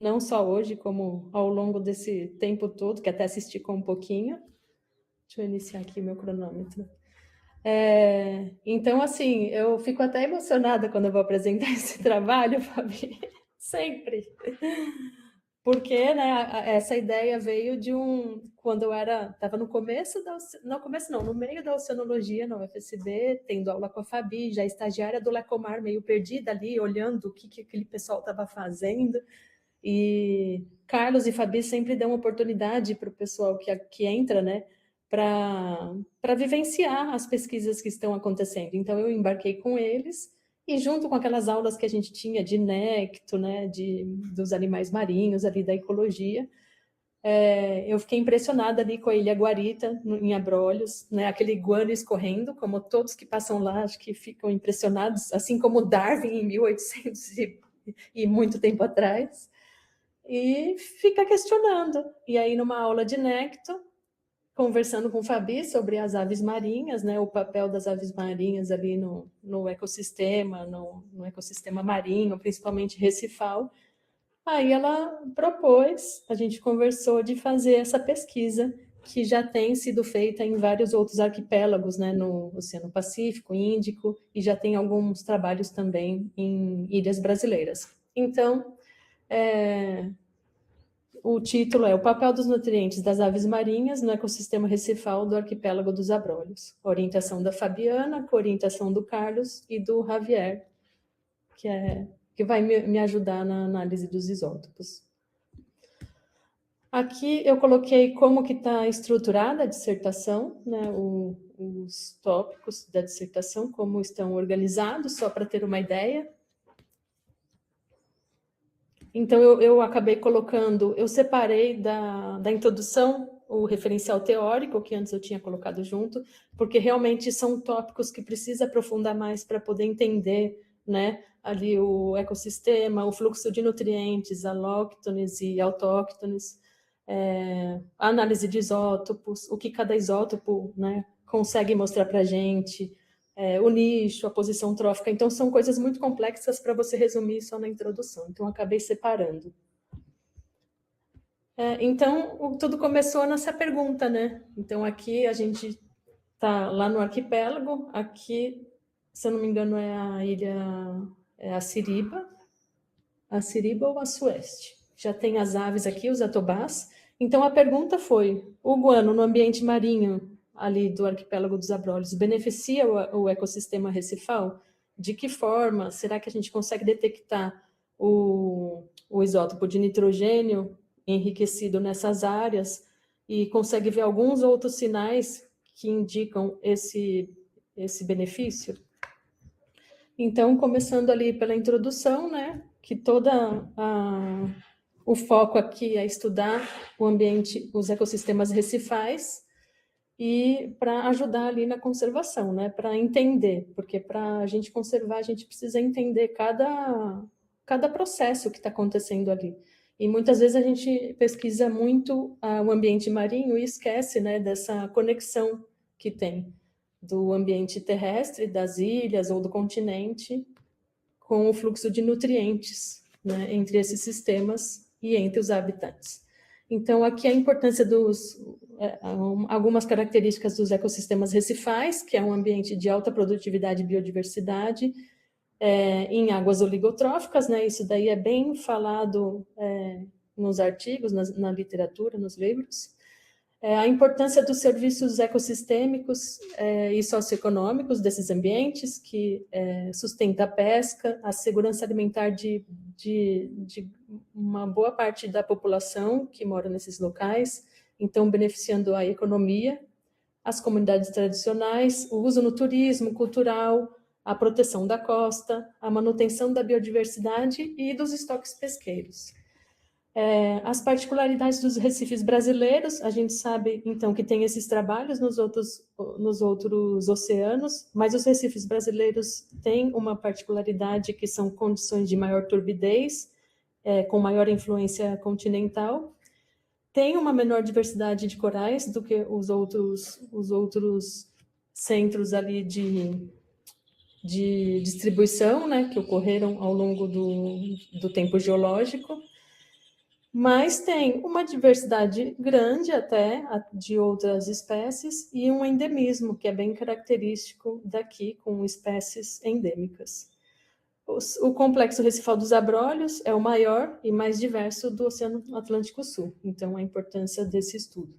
não só hoje, como ao longo desse tempo todo, que até se esticou um pouquinho. Deixa eu iniciar aqui meu cronômetro. Então, assim, eu fico até emocionada quando eu vou apresentar esse trabalho, Fabi, sempre. Porque, né, essa ideia veio de quando eu estava no começo no meio da oceanologia na UFSB, tendo aula com a Fabi, já estagiária do Lecomar, meio perdida ali, olhando o que aquele pessoal estava fazendo. E Carlos e Fabi sempre dão oportunidade para o pessoal que entra, né, para vivenciar as pesquisas que estão acontecendo. Então, eu embarquei com eles, e junto com aquelas aulas que a gente tinha de nécto, né, dos animais marinhos, ali da ecologia, eu fiquei impressionada ali com a Ilha Guarita, em Abrolhos, né, aquele iguana escorrendo, como todos que passam lá, acho que ficam impressionados, assim como Darwin em 1800 e muito tempo atrás, e fica questionando. E aí, numa aula de nécto, conversando com o Fabi sobre as aves marinhas, né, o papel das aves marinhas ali no ecossistema, no ecossistema marinho, principalmente recifal. Aí ela propôs, a gente conversou de fazer essa pesquisa, que já tem sido feita em vários outros arquipélagos, né, no Oceano Pacífico, Índico, e já tem alguns trabalhos também em ilhas brasileiras. Então, o título é O papel dos nutrientes das aves marinhas no ecossistema recifal do arquipélago dos Abrolhos. Orientação da Fabiana, com orientação do Carlos e do Javier, que vai me ajudar na análise dos isótopos. Aqui eu coloquei como que está estruturada a dissertação, né, os tópicos da dissertação, como estão organizados, só para ter uma ideia. Então, eu acabei colocando, eu separei da introdução o referencial teórico, que antes eu tinha colocado junto, porque realmente são tópicos que precisa aprofundar mais para poder entender, né, ali o ecossistema, o fluxo de nutrientes, alóctones e autóctones, a análise de isótopos, o que cada isótopo, né, consegue mostrar para a gente, o nicho, a posição trófica. Então, são coisas muito complexas para você resumir só na introdução. Então, acabei separando. Então, tudo começou nessa pergunta, né? Então, aqui a gente está lá no arquipélago. Aqui, se eu não me engano, é a ilha, a Siriba ou a Sueste. Já tem as aves aqui, os atobás. Então, a pergunta foi, o guano no ambiente marinho ali do arquipélago dos Abrolhos beneficia o ecossistema recifal? De que forma? Será que a gente consegue detectar o isótopo de nitrogênio enriquecido nessas áreas e consegue ver alguns outros sinais que indicam esse benefício? Então, começando ali pela introdução, né, que o foco aqui é estudar o ambiente, os ecossistemas recifais, e para ajudar ali na conservação, né, para entender, porque para a gente conservar, a gente precisa entender cada processo que está acontecendo ali. E muitas vezes a gente pesquisa muito o ambiente marinho e esquece, né, dessa conexão que tem do ambiente terrestre, das ilhas ou do continente, com o fluxo de nutrientes, né, entre esses sistemas e entre os habitantes. Então, aqui a importância algumas características dos ecossistemas recifais, que é um ambiente de alta produtividade e biodiversidade, em águas oligotróficas, né, isso daí é bem falado nos artigos, na literatura, nos livros. A importância dos serviços ecossistêmicos e socioeconômicos desses ambientes, que sustenta a pesca, a segurança alimentar de uma boa parte da população que mora nesses locais, então beneficiando a economia, as comunidades tradicionais, o uso no turismo cultural, a proteção da costa, a manutenção da biodiversidade e dos estoques pesqueiros. As particularidades dos recifes brasileiros, a gente sabe, então, que tem esses trabalhos nos outros oceanos, mas os recifes brasileiros têm uma particularidade que são condições de maior turbidez, com maior influência continental, tem uma menor diversidade de corais do que os outros centros ali de distribuição, né, que ocorreram ao longo do tempo geológico. Mas tem uma diversidade grande até de outras espécies e um endemismo, que é bem característico daqui, com espécies endêmicas. O complexo recifal dos Abrolhos é o maior e mais diverso do Oceano Atlântico Sul, então a importância desse estudo.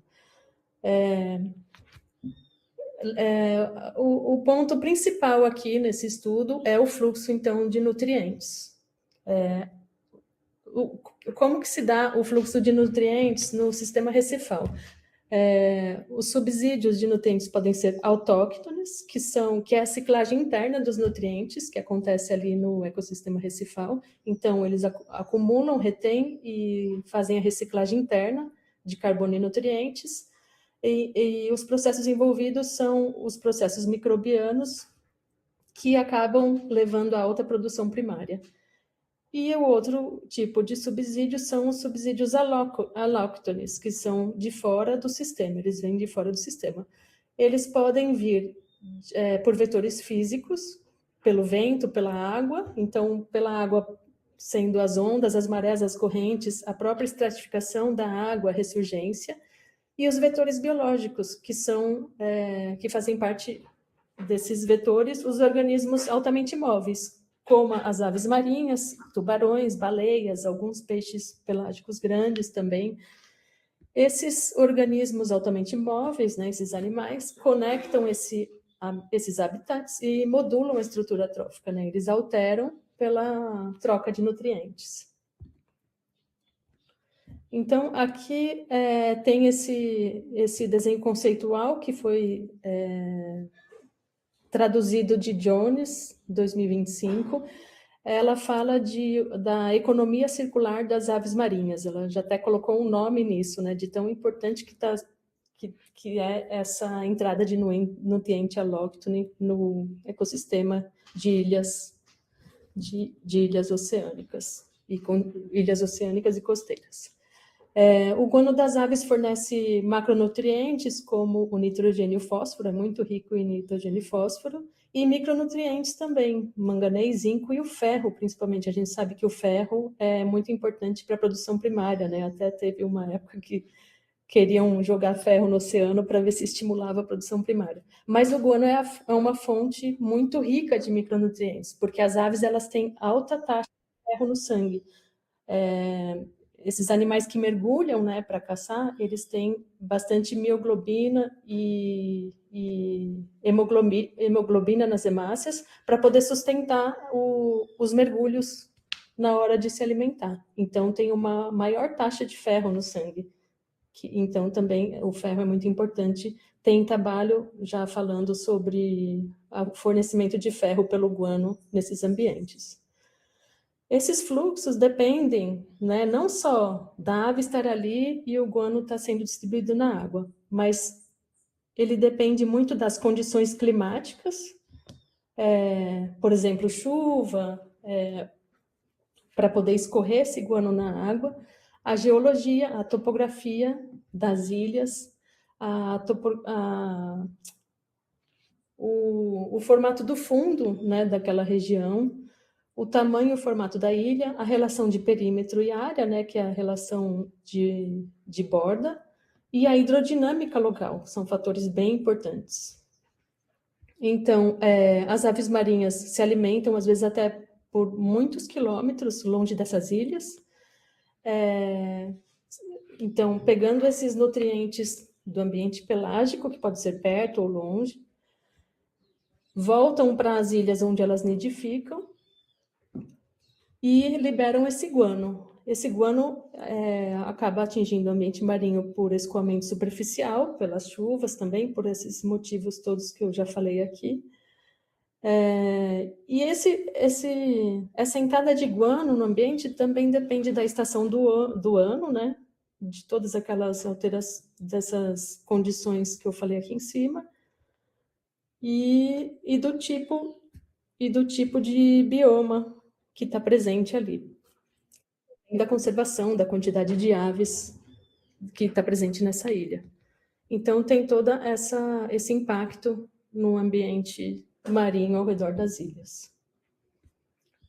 O ponto principal aqui nesse estudo é o fluxo, então, de nutrientes. Como que se dá o fluxo de nutrientes no sistema recifal? Os subsídios de nutrientes podem ser autóctones, que é a ciclagem interna dos nutrientes, que acontece ali no ecossistema recifal. Então, eles acumulam, retêm e fazem a reciclagem interna de carbono e nutrientes. E os processos envolvidos são os processos microbianos, que acabam levando a alta produção primária. E o outro tipo de subsídio são os subsídios alóctones, que são de fora do sistema, eles vêm de fora do sistema. Eles podem vir por vetores físicos, pelo vento, pela água, então, pela água sendo as ondas, as marés, as correntes, a própria estratificação da água, a ressurgência, e os vetores biológicos, que fazem parte desses vetores, os organismos altamente móveis, como as aves marinhas, tubarões, baleias, alguns peixes pelágicos grandes também. Esses organismos altamente móveis, né, esses animais, conectam esses habitats e modulam a estrutura trófica, né? Eles alteram pela troca de nutrientes. Então, aqui tem esse desenho conceitual que foi traduzido de Jones, 2025. Ela fala da economia circular das aves marinhas. Ela já até colocou um nome nisso, né, de tão importante que é essa entrada de nutriente alóctone no ecossistema de ilhas oceânicas ilhas oceânicas e costeiras. O guano das aves fornece macronutrientes como o nitrogênio e o fósforo, é muito rico em nitrogênio e fósforo, e micronutrientes também, manganês, zinco e o ferro, principalmente. A gente sabe que o ferro é muito importante para a produção primária, né? Até teve uma época que queriam jogar ferro no oceano para ver se estimulava a produção primária. Mas o guano é uma fonte muito rica de micronutrientes, porque as aves elas têm alta taxa de ferro no sangue. Esses animais que mergulham, né, para caçar, eles têm bastante mioglobina e hemoglobina nas hemácias para poder sustentar os mergulhos na hora de se alimentar. Então, tem uma maior taxa de ferro no sangue. Então, também, o ferro é muito importante. Tem trabalho já falando sobre o fornecimento de ferro pelo guano nesses ambientes. Esses fluxos dependem, né, não só da ave estar ali e o guano estar sendo distribuído na água, mas ele depende muito das condições climáticas, por exemplo, chuva, para poder escorrer esse guano na água, a geologia, a topografia das ilhas, o formato do fundo, né, daquela região, o tamanho e o formato da ilha, a relação de perímetro e área, né, que é a relação de borda, e a hidrodinâmica local, são fatores bem importantes. Então, as aves marinhas se alimentam, às vezes, até por muitos quilômetros longe dessas ilhas. Então, pegando esses nutrientes do ambiente pelágico, que pode ser perto ou longe, voltam para as ilhas onde elas nidificam, e liberam esse guano. Esse guano acaba atingindo o ambiente marinho por escoamento superficial, pelas chuvas também, por esses motivos todos que eu já falei aqui. E essa entrada de guano no ambiente também depende da estação do ano, né? De todas aquelas dessas condições que eu falei aqui em cima, e do tipo de bioma que está presente ali, da conservação da quantidade de aves que está presente nessa ilha. Então, tem todo esse impacto no ambiente marinho ao redor das ilhas.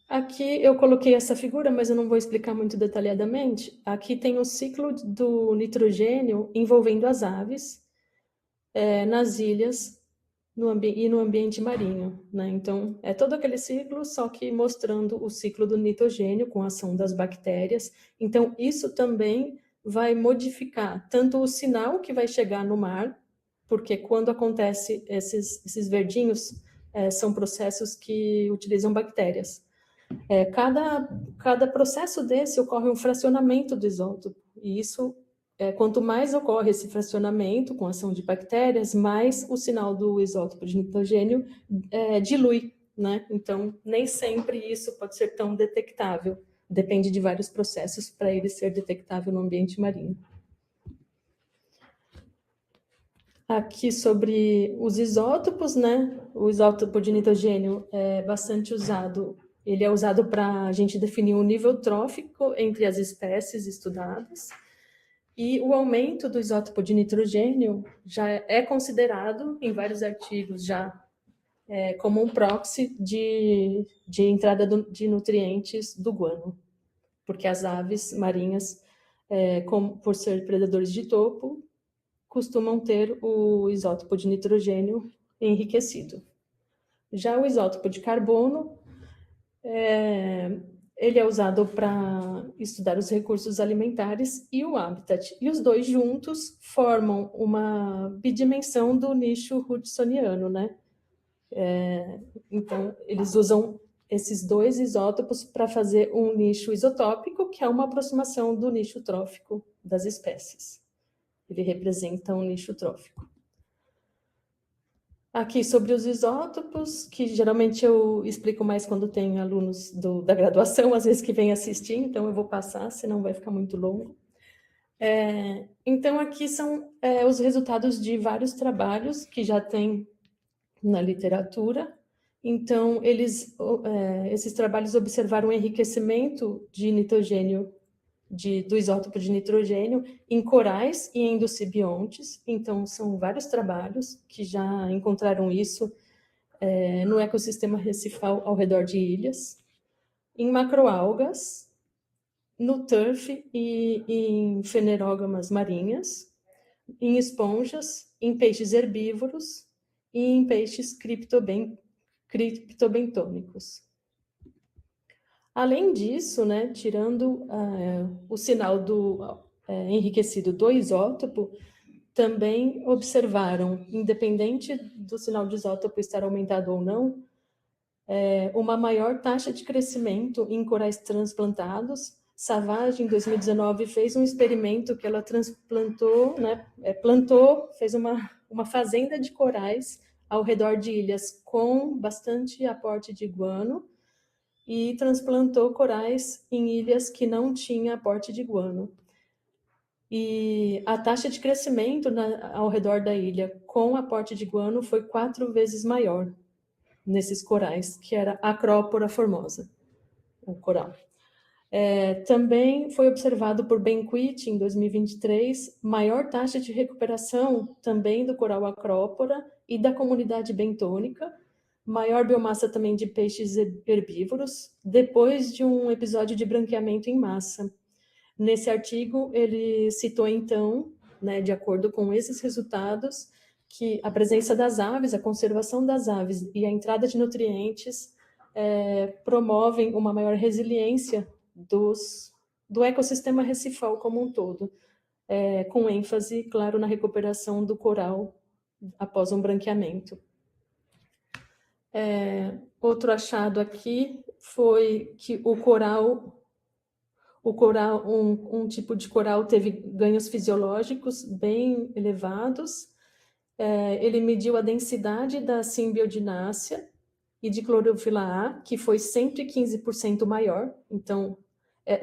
Aqui eu coloquei essa figura, mas eu não vou explicar muito detalhadamente. Aqui tem o ciclo do nitrogênio envolvendo as aves, nas ilhas e no ambiente marinho, né? Então, é todo aquele ciclo, só que mostrando o ciclo do nitrogênio com a ação das bactérias. Então, isso também vai modificar tanto o sinal que vai chegar no mar, porque quando acontece esses verdinhos, são processos que utilizam bactérias. Cada processo desse ocorre um fracionamento do isótopo, e isso, quanto mais ocorre esse fracionamento com a ação de bactérias, mais o sinal do isótopo de nitrogênio dilui, né? Então, nem sempre isso pode ser tão detectável, depende de vários processos para ele ser detectável no ambiente marinho. Aqui sobre os isótopos, né? O isótopo de nitrogênio é bastante usado. Ele é usado para a gente definir o nível trófico entre as espécies estudadas. E o aumento do isótopo de nitrogênio já é considerado, em vários artigos, já como um proxy de entrada de nutrientes do guano. Porque as aves marinhas, por ser predadores de topo, costumam ter o isótopo de nitrogênio enriquecido. Já o isótopo de carbono, ele é usado para estudar os recursos alimentares e o habitat. E os dois juntos formam uma bidimensão do nicho hudsoniano, né? Então, eles usam esses dois isótopos para fazer um nicho isotópico, que é uma aproximação do nicho trófico das espécies. Ele representa um nicho trófico. Aqui sobre os isótopos, que geralmente eu explico mais quando tem alunos da graduação, às vezes que vêm assistir, então eu vou passar, senão vai ficar muito longo. Então, aqui são os resultados de vários trabalhos que já tem na literatura. Então, esses trabalhos observaram o enriquecimento de nitrogênio do isótopo de nitrogênio em corais e endocibiontes. Então, são vários trabalhos que já encontraram isso no ecossistema recifal ao redor de ilhas, em macroalgas, no turf e em fenerógamas marinhas, em esponjas, em peixes herbívoros e em peixes criptobentônicos. Além disso, né, tirando o sinal enriquecido do isótopo, também observaram, independente do sinal de isótopo estar aumentado ou não, uma maior taxa de crescimento em corais transplantados. Savage, em 2019, fez um experimento que ela transplantou, né, fez uma fazenda de corais ao redor de ilhas com bastante aporte de guano, e transplantou corais em ilhas que não tinham aporte de guano. E a taxa de crescimento ao redor da ilha com aporte de guano foi 4 vezes maior nesses corais, que era a Acrópora formosa, o coral. Também foi observado por Benquist, em 2023, maior taxa de recuperação também do coral Acrópora e da comunidade bentônica, maior biomassa também de peixes herbívoros, depois de um episódio de branqueamento em massa. Nesse artigo, ele citou, então, né, de acordo com esses resultados, que a presença das aves, a conservação das aves e a entrada de nutrientes promovem uma maior resiliência do ecossistema recifal como um todo, com ênfase, claro, na recuperação do coral após um branqueamento. Outro achado aqui foi que o coral, um tipo de coral teve ganhos fisiológicos bem elevados. Ele mediu a densidade da simbiodinácea e de clorofila A, que foi 115% maior. Então,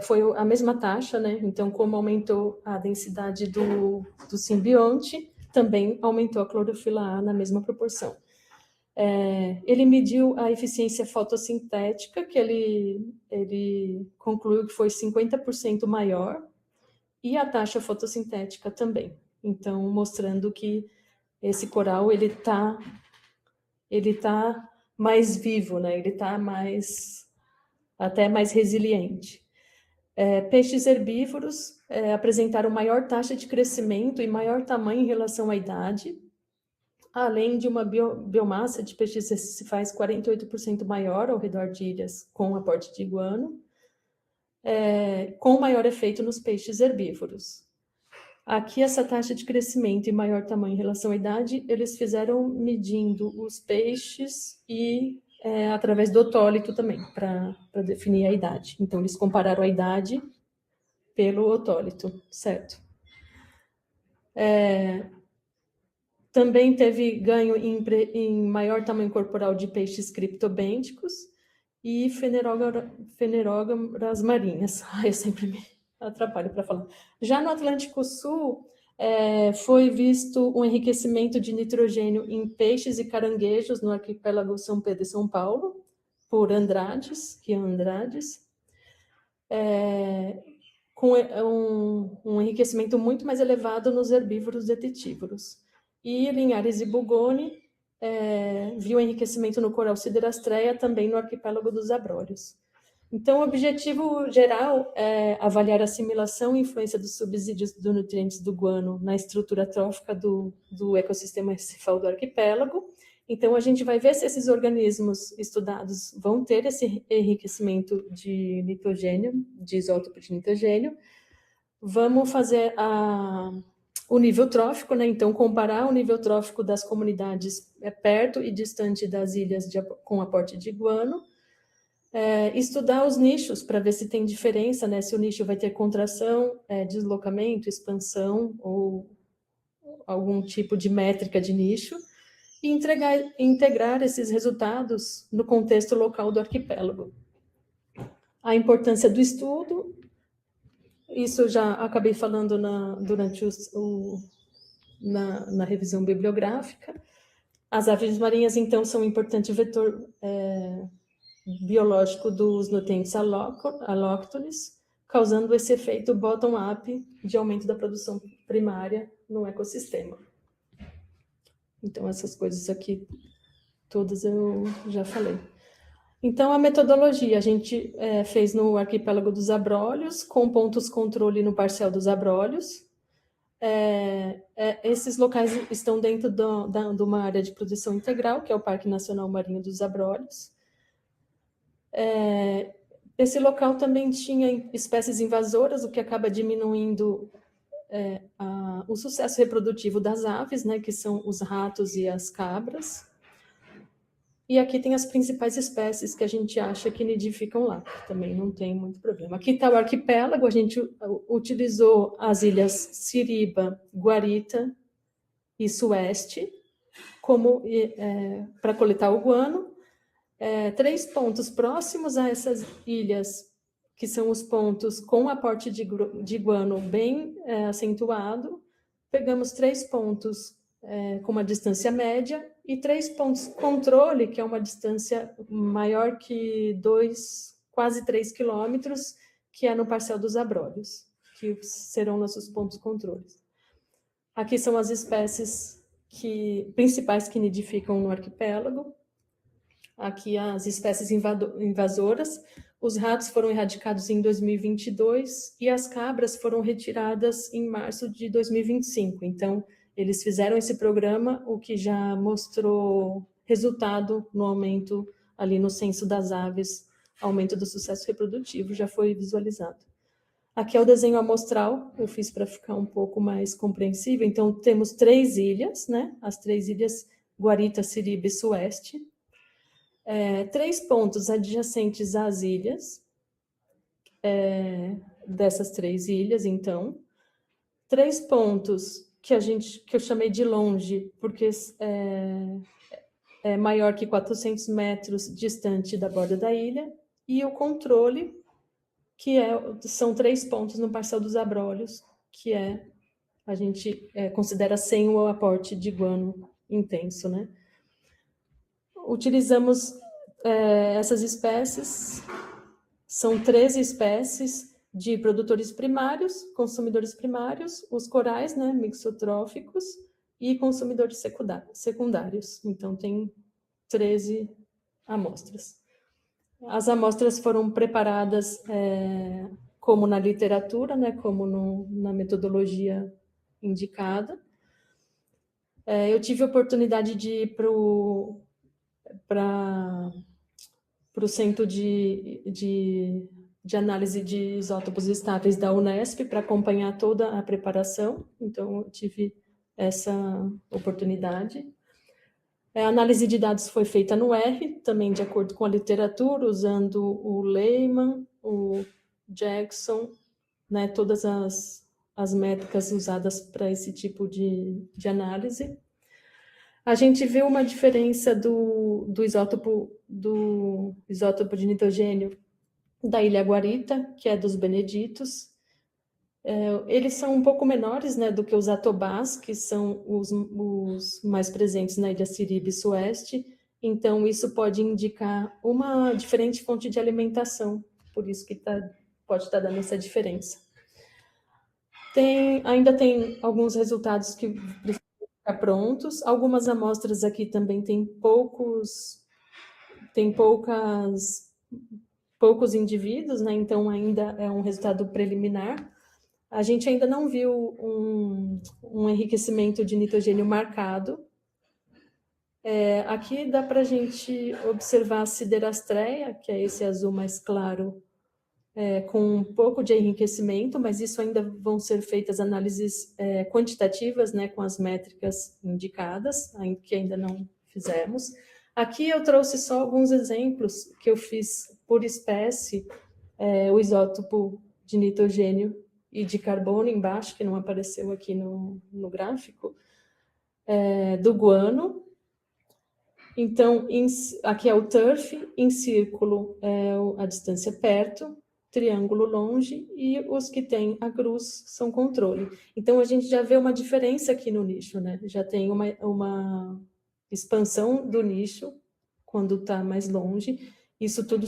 foi a mesma taxa, né? Então, como aumentou a densidade do simbionte, também aumentou a clorofila A na mesma proporção. Ele mediu a eficiência fotossintética, que ele concluiu que foi 50% maior, e a taxa fotossintética também. Então, mostrando que esse coral ele tá mais vivo, né? Ele está mais até mais resiliente. Peixes herbívoros apresentaram maior taxa de crescimento e maior tamanho em relação à idade, além de uma biomassa de peixes recifais 48% maior ao redor de ilhas com aporte de guano, com maior efeito nos peixes herbívoros. Aqui, essa taxa de crescimento e maior tamanho em relação à idade, eles fizeram medindo os peixes e através do otólito também, para definir a idade. Então, eles compararam a idade pelo otólito, certo? Também teve ganho em maior tamanho corporal de peixes criptobênticos e fenerógamas marinhas. Eu sempre me atrapalho para falar. Já no Atlântico Sul, foi visto um enriquecimento de nitrogênio em peixes e caranguejos no arquipélago São Pedro e São Paulo, por Andrades, com um enriquecimento muito mais elevado nos herbívoros detritívoros. E Linhares e Bugoni viu enriquecimento no coral siderastreia, também no arquipélago dos Abrólios. Então, o objetivo geral é avaliar a assimilação e influência dos subsídios dos nutrientes do guano na estrutura trófica do ecossistema recifal do arquipélago. Então, a gente vai ver se esses organismos estudados vão ter esse enriquecimento de nitrogênio, de isótopo de nitrogênio. Vamos fazer o nível trófico, né? Então, comparar o nível trófico das comunidades perto e distante das ilhas com aporte de guano. Estudar os nichos para ver se tem diferença, né? Se o nicho vai ter contração, deslocamento, expansão ou algum tipo de métrica de nicho, e integrar esses resultados no contexto local do arquipélago. A importância do estudo, isso eu já acabei falando durante na revisão bibliográfica. As aves marinhas, então, são um importante vetor biológico dos nutrientes alóctones, causando esse efeito bottom-up de aumento da produção primária no ecossistema. Então, essas coisas aqui, todas eu já falei. Então, a metodologia a gente fez no arquipélago dos Abrólios, com pontos controle no parcel dos Abrólios. Esses locais estão dentro de uma área de produção integral, que é o Parque Nacional Marinho dos Abrólios. Esse local também tinha espécies invasoras, o que acaba diminuindo o sucesso reprodutivo das aves, né, que são os ratos e as cabras. E aqui tem as principais espécies que a gente acha que nidificam lá, também não tem muito problema. Aqui está o arquipélago, a gente utilizou as ilhas Siriba, Guarita e Sueste para coletar o guano. 3 pontos próximos a essas ilhas, que são os pontos com aporte de guano bem acentuado. Pegamos 3 pontos com uma distância média e 3 pontos controle, que é uma distância maior que quase 3 quilômetros, que é no parcel dos Abrólios, que serão nossos pontos controles. Aqui são as espécies principais que nidificam no arquipélago. Aqui as espécies invasoras. Os ratos foram erradicados em 2022 e as cabras foram retiradas em março de 2025. Então, eles fizeram esse programa, o que já mostrou resultado no aumento ali no censo das aves, aumento do sucesso reprodutivo, já foi visualizado. Aqui é o desenho amostral, eu fiz para ficar um pouco mais compreensível. Então, temos 3 ilhas, né? As 3 ilhas Guarita, Siriba e Sueste. 3 pontos adjacentes às ilhas, dessas 3 ilhas, então. 3 pontos que eu chamei de longe, porque é maior que 400 metros distante da borda da ilha, e o controle, que são 3 pontos no parcel dos Abrólios, que a gente considera sem o aporte de guano intenso, né? Utilizamos essas espécies, são 13 espécies de produtores primários, consumidores primários, os corais, né, mixotróficos, e consumidores secundários. Então, tem 13 amostras. As amostras foram preparadas como na literatura, né, como na metodologia indicada. Eu tive a oportunidade de ir para o Centro de Análise de Isótopos Estáveis da Unesp para acompanhar toda a preparação, então eu tive essa oportunidade. A análise de dados foi feita no R, também de acordo com a literatura, usando o Lehman, o Jackson, né, todas as métricas usadas para esse tipo de análise. A gente viu uma diferença do isótopo de nitrogênio da Ilha Guarita, que é dos Beneditos. Eles são um pouco menores, né, do que os atobás, que são os mais presentes na Ilha Siribe Sueste. Então, isso pode indicar uma diferente fonte de alimentação, por isso que pode estar dando essa diferença. Ainda tem alguns resultados que precisam ficar prontos. Algumas amostras aqui também têm poucos indivíduos, né? Então ainda é um resultado preliminar. A gente ainda não viu um enriquecimento de nitrogênio marcado. Aqui dá para a gente observar a siderastreia, que é esse azul mais claro, com um pouco de enriquecimento, mas isso ainda vão ser feitas análises quantitativas, né, com as métricas indicadas, que ainda não fizemos. Aqui eu trouxe só alguns exemplos que eu fiz por espécie, o isótopo de nitrogênio e de carbono embaixo, que não apareceu aqui no gráfico, do guano. Então, aqui é o TURF, em círculo a distância perto, triângulo longe, e os que têm a cruz são controle. Então, a gente já vê uma diferença aqui no nicho, né? Já tem uma expansão do nicho quando está mais longe. Isso tudo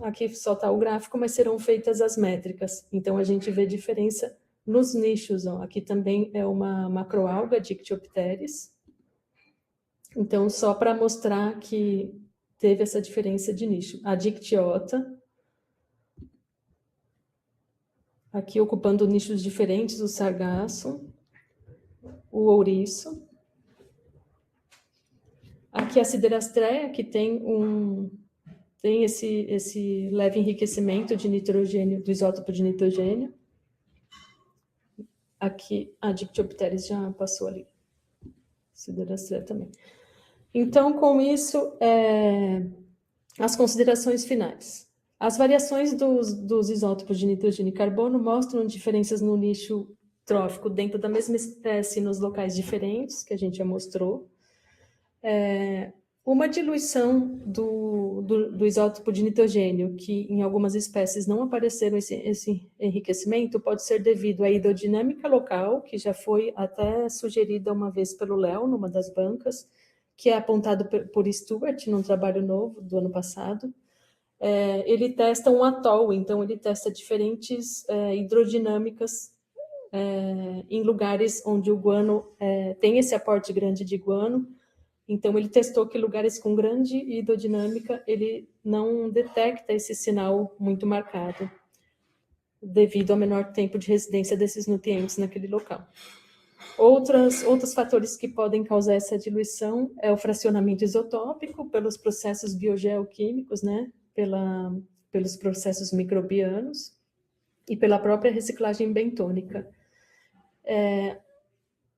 aqui só está o gráfico, mas serão feitas as métricas. Então, a gente vê diferença nos nichos. Ó. Aqui também é uma macroalga, Dictyopteris. Então, só para mostrar que teve essa diferença de nicho. A dictiota, aqui ocupando nichos diferentes, o sargaço, o ouriço. Aqui a siderastreia, que tem esse leve enriquecimento de nitrogênio, do isótopo de nitrogênio. Aqui a Dictyopteris já passou ali. Siderastreia também. Então, com isso, as considerações finais. As variações dos isótopos de nitrogênio e carbono mostram diferenças no nicho trófico dentro da mesma espécie nos locais diferentes, que a gente já mostrou. Uma diluição do isótopo de nitrogênio, que em algumas espécies não apareceram esse enriquecimento, pode ser devido à hidrodinâmica local, que já foi até sugerida uma vez pelo Léo, numa das bancas, que é apontado por Stuart, num trabalho novo do ano passado. Ele testa um atol, então ele testa diferentes hidrodinâmicas em lugares onde o guano tem esse aporte grande de guano. Então, ele testou que lugares com grande hidrodinâmica, ele não detecta esse sinal muito marcado, devido ao menor tempo de residência desses nutrientes naquele local. Outros fatores que podem causar essa diluição é o fracionamento isotópico pelos processos biogeoquímicos, né? Pelos processos microbianos e pela própria reciclagem bentônica.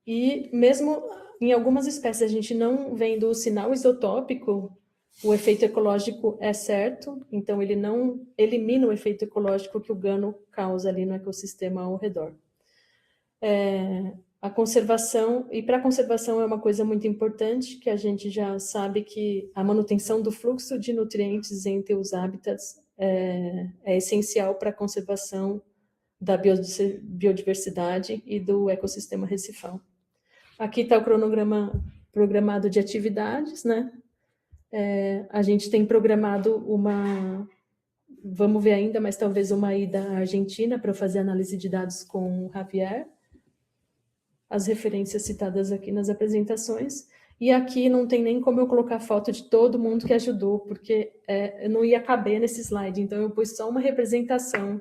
E mesmo em algumas espécies, a gente não vendo o sinal isotópico, o efeito ecológico é certo, então ele não elimina o efeito ecológico que o gano causa ali no ecossistema ao redor. A conservação, e para a conservação é uma coisa muito importante, que a gente já sabe que a manutenção do fluxo de nutrientes entre os hábitats é essencial para a conservação da biodiversidade e do ecossistema recifal. Aqui está o cronograma programado de atividades, né? A gente tem programado vamos ver ainda, mas talvez uma ida à Argentina para fazer análise de dados com o Javier. As referências citadas aqui nas apresentações. E aqui não tem nem como eu colocar foto de todo mundo que ajudou, porque não ia caber nesse slide. Então, eu pus só uma representação,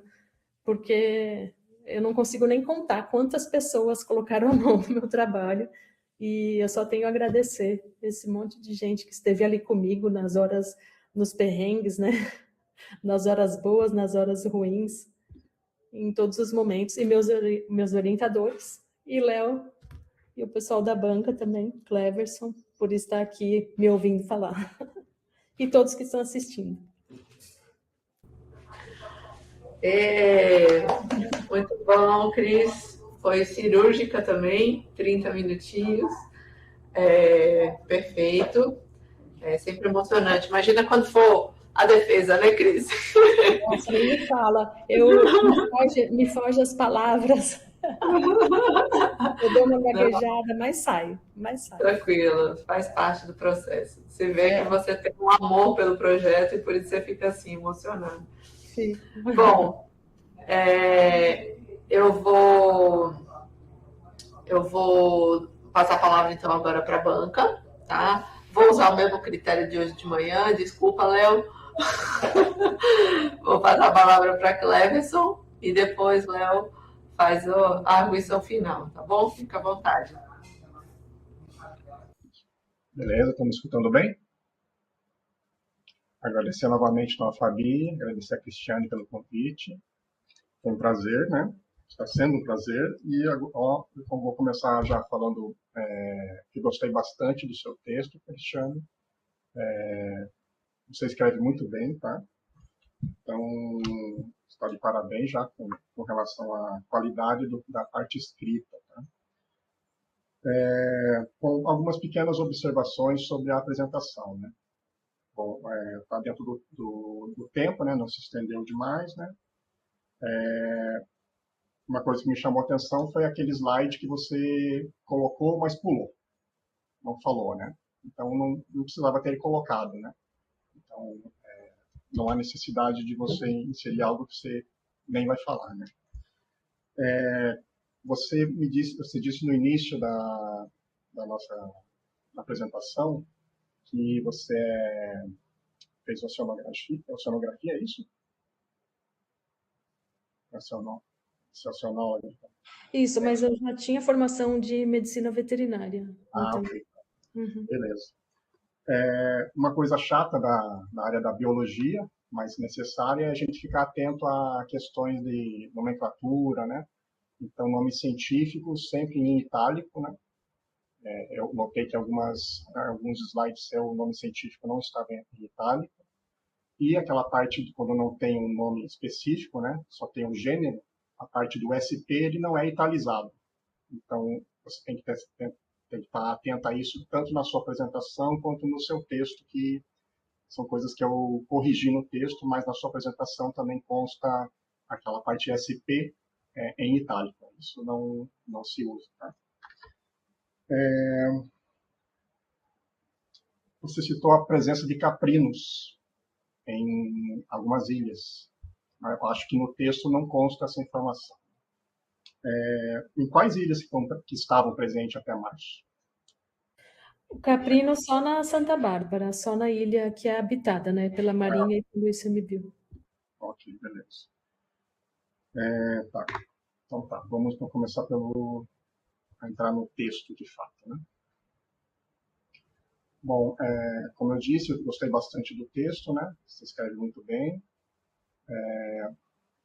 porque eu não consigo nem contar quantas pessoas colocaram a mão no meu trabalho. E eu só tenho a agradecer esse monte de gente que esteve ali comigo nas horas, nos perrengues, né? Nas horas boas, nas horas ruins, em todos os momentos. E meus orientadores, e Léo, e o pessoal da banca também, Cleverson, por estar aqui me ouvindo falar. E todos que estão assistindo. Muito bom, Cris. Foi cirúrgica também, 30 minutinhos. Perfeito. É sempre emocionante. Imagina quando for a defesa, né, Cris? Nossa, nem me fala. Me foge as palavras. Eu dou uma Não, gaguejada, mas saio, mas saio. tranquilo, faz parte do processo. Você vê que você tem um amor pelo projeto e por isso você fica assim, emocionado. Sim. Bom, eu vou passar a palavra então agora para a banca, tá? Vou usar o mesmo critério de hoje de manhã, desculpa, Léo. Vou passar a palavra para Cleverson e depois Léo faz a arguição final, tá bom? Fica à vontade. Beleza, estão me escutando bem? Agradecer novamente então a Fabi, agradecer a Cristiane pelo convite. Foi um prazer, né? Está sendo um prazer. E então vou começar já falando que gostei bastante do seu texto, Cristiane. Você escreve muito bem, tá? Então, está de parabéns já com relação à qualidade da parte escrita. Tá? Com algumas pequenas observações sobre a apresentação, né? Bom, está dentro do tempo, né? Não se estendeu demais, né? Uma coisa que me chamou a atenção foi aquele slide que você colocou, mas pulou, não falou, né? Então não precisava ter colocado, né? Então não há necessidade de você inserir algo que você nem vai falar, né? Você disse no início da nossa apresentação que você fez oceanografia, é isso? Oceanóloga. Isso, mas eu já tinha formação de medicina veterinária. Ah, Então, ok. Beleza. Uma coisa chata da área da biologia, mas necessária, é a gente ficar atento a questões de nomenclatura, né? Então, nome científico sempre em itálico, né? Eu notei que alguns slides seu nome científico não estava em itálico. E aquela parte de quando não tem um nome específico, né? Só tem um gênero, a parte do SP ele não é italizado. Então, você tem que estar atento a isso, tanto na sua apresentação quanto no seu texto, que são coisas que eu corrigi no texto, mas na sua apresentação também consta aquela parte SP em itálico. Isso não se usa. Tá? Você citou a presença de caprinos em algumas ilhas. Eu acho que no texto não consta essa informação. Em quais ilhas que estavam presentes até março? o caprino só na Santa Bárbara, só na ilha que é habitada, né? Pela Marinha e pelo ICMBio. Ok, beleza. Tá. Então tá, vamos começar a entrar no texto de fato, né? Bom, como eu disse, eu gostei bastante do texto, né? Você escreve muito bem.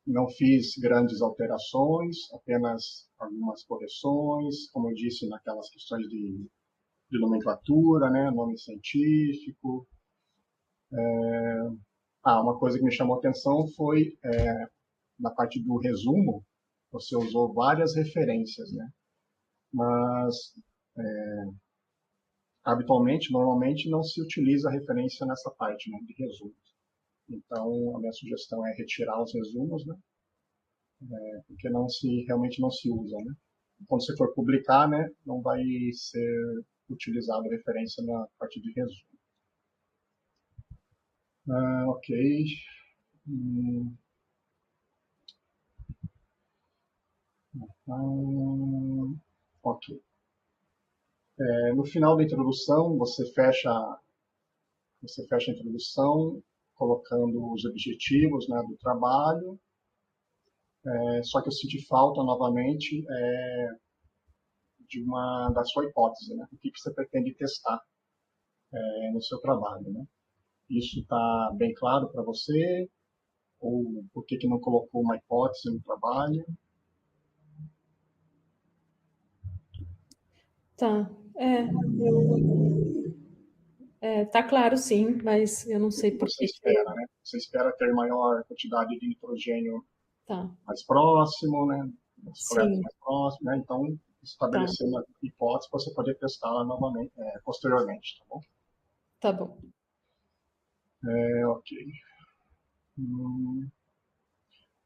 Não fiz grandes alterações, apenas algumas correções, como eu disse, naquelas questões de nomenclatura, né? Nome científico. Uma coisa que me chamou a atenção foi na parte do resumo, você usou várias referências, né? Mas habitualmente, normalmente, não se utiliza a referência nessa parte, né, de resumos. Então, a minha sugestão é retirar os resumos, né, porque realmente não se usa, né. Quando você for publicar, né, não vai ser utilizada a referência na parte de resumo. Ok. Ok. No final da introdução, você fecha a introdução colocando os objetivos, né, do trabalho. Só que eu senti falta novamente da sua hipótese, né? O que você pretende testar no seu trabalho, né? Isso está bem claro para você? Ou por que não colocou uma hipótese no trabalho? Tá. Tá claro, sim, mas eu não O sei que por você que espera, né? Você espera ter maior quantidade de nitrogênio Tá. mais próximo, né? As coletas Sim, mais próximas, né? Então, tá. estabelecer uma hipótese para você poder testá-la novamente, posteriormente, tá bom? Tá bom. Ok. Bom,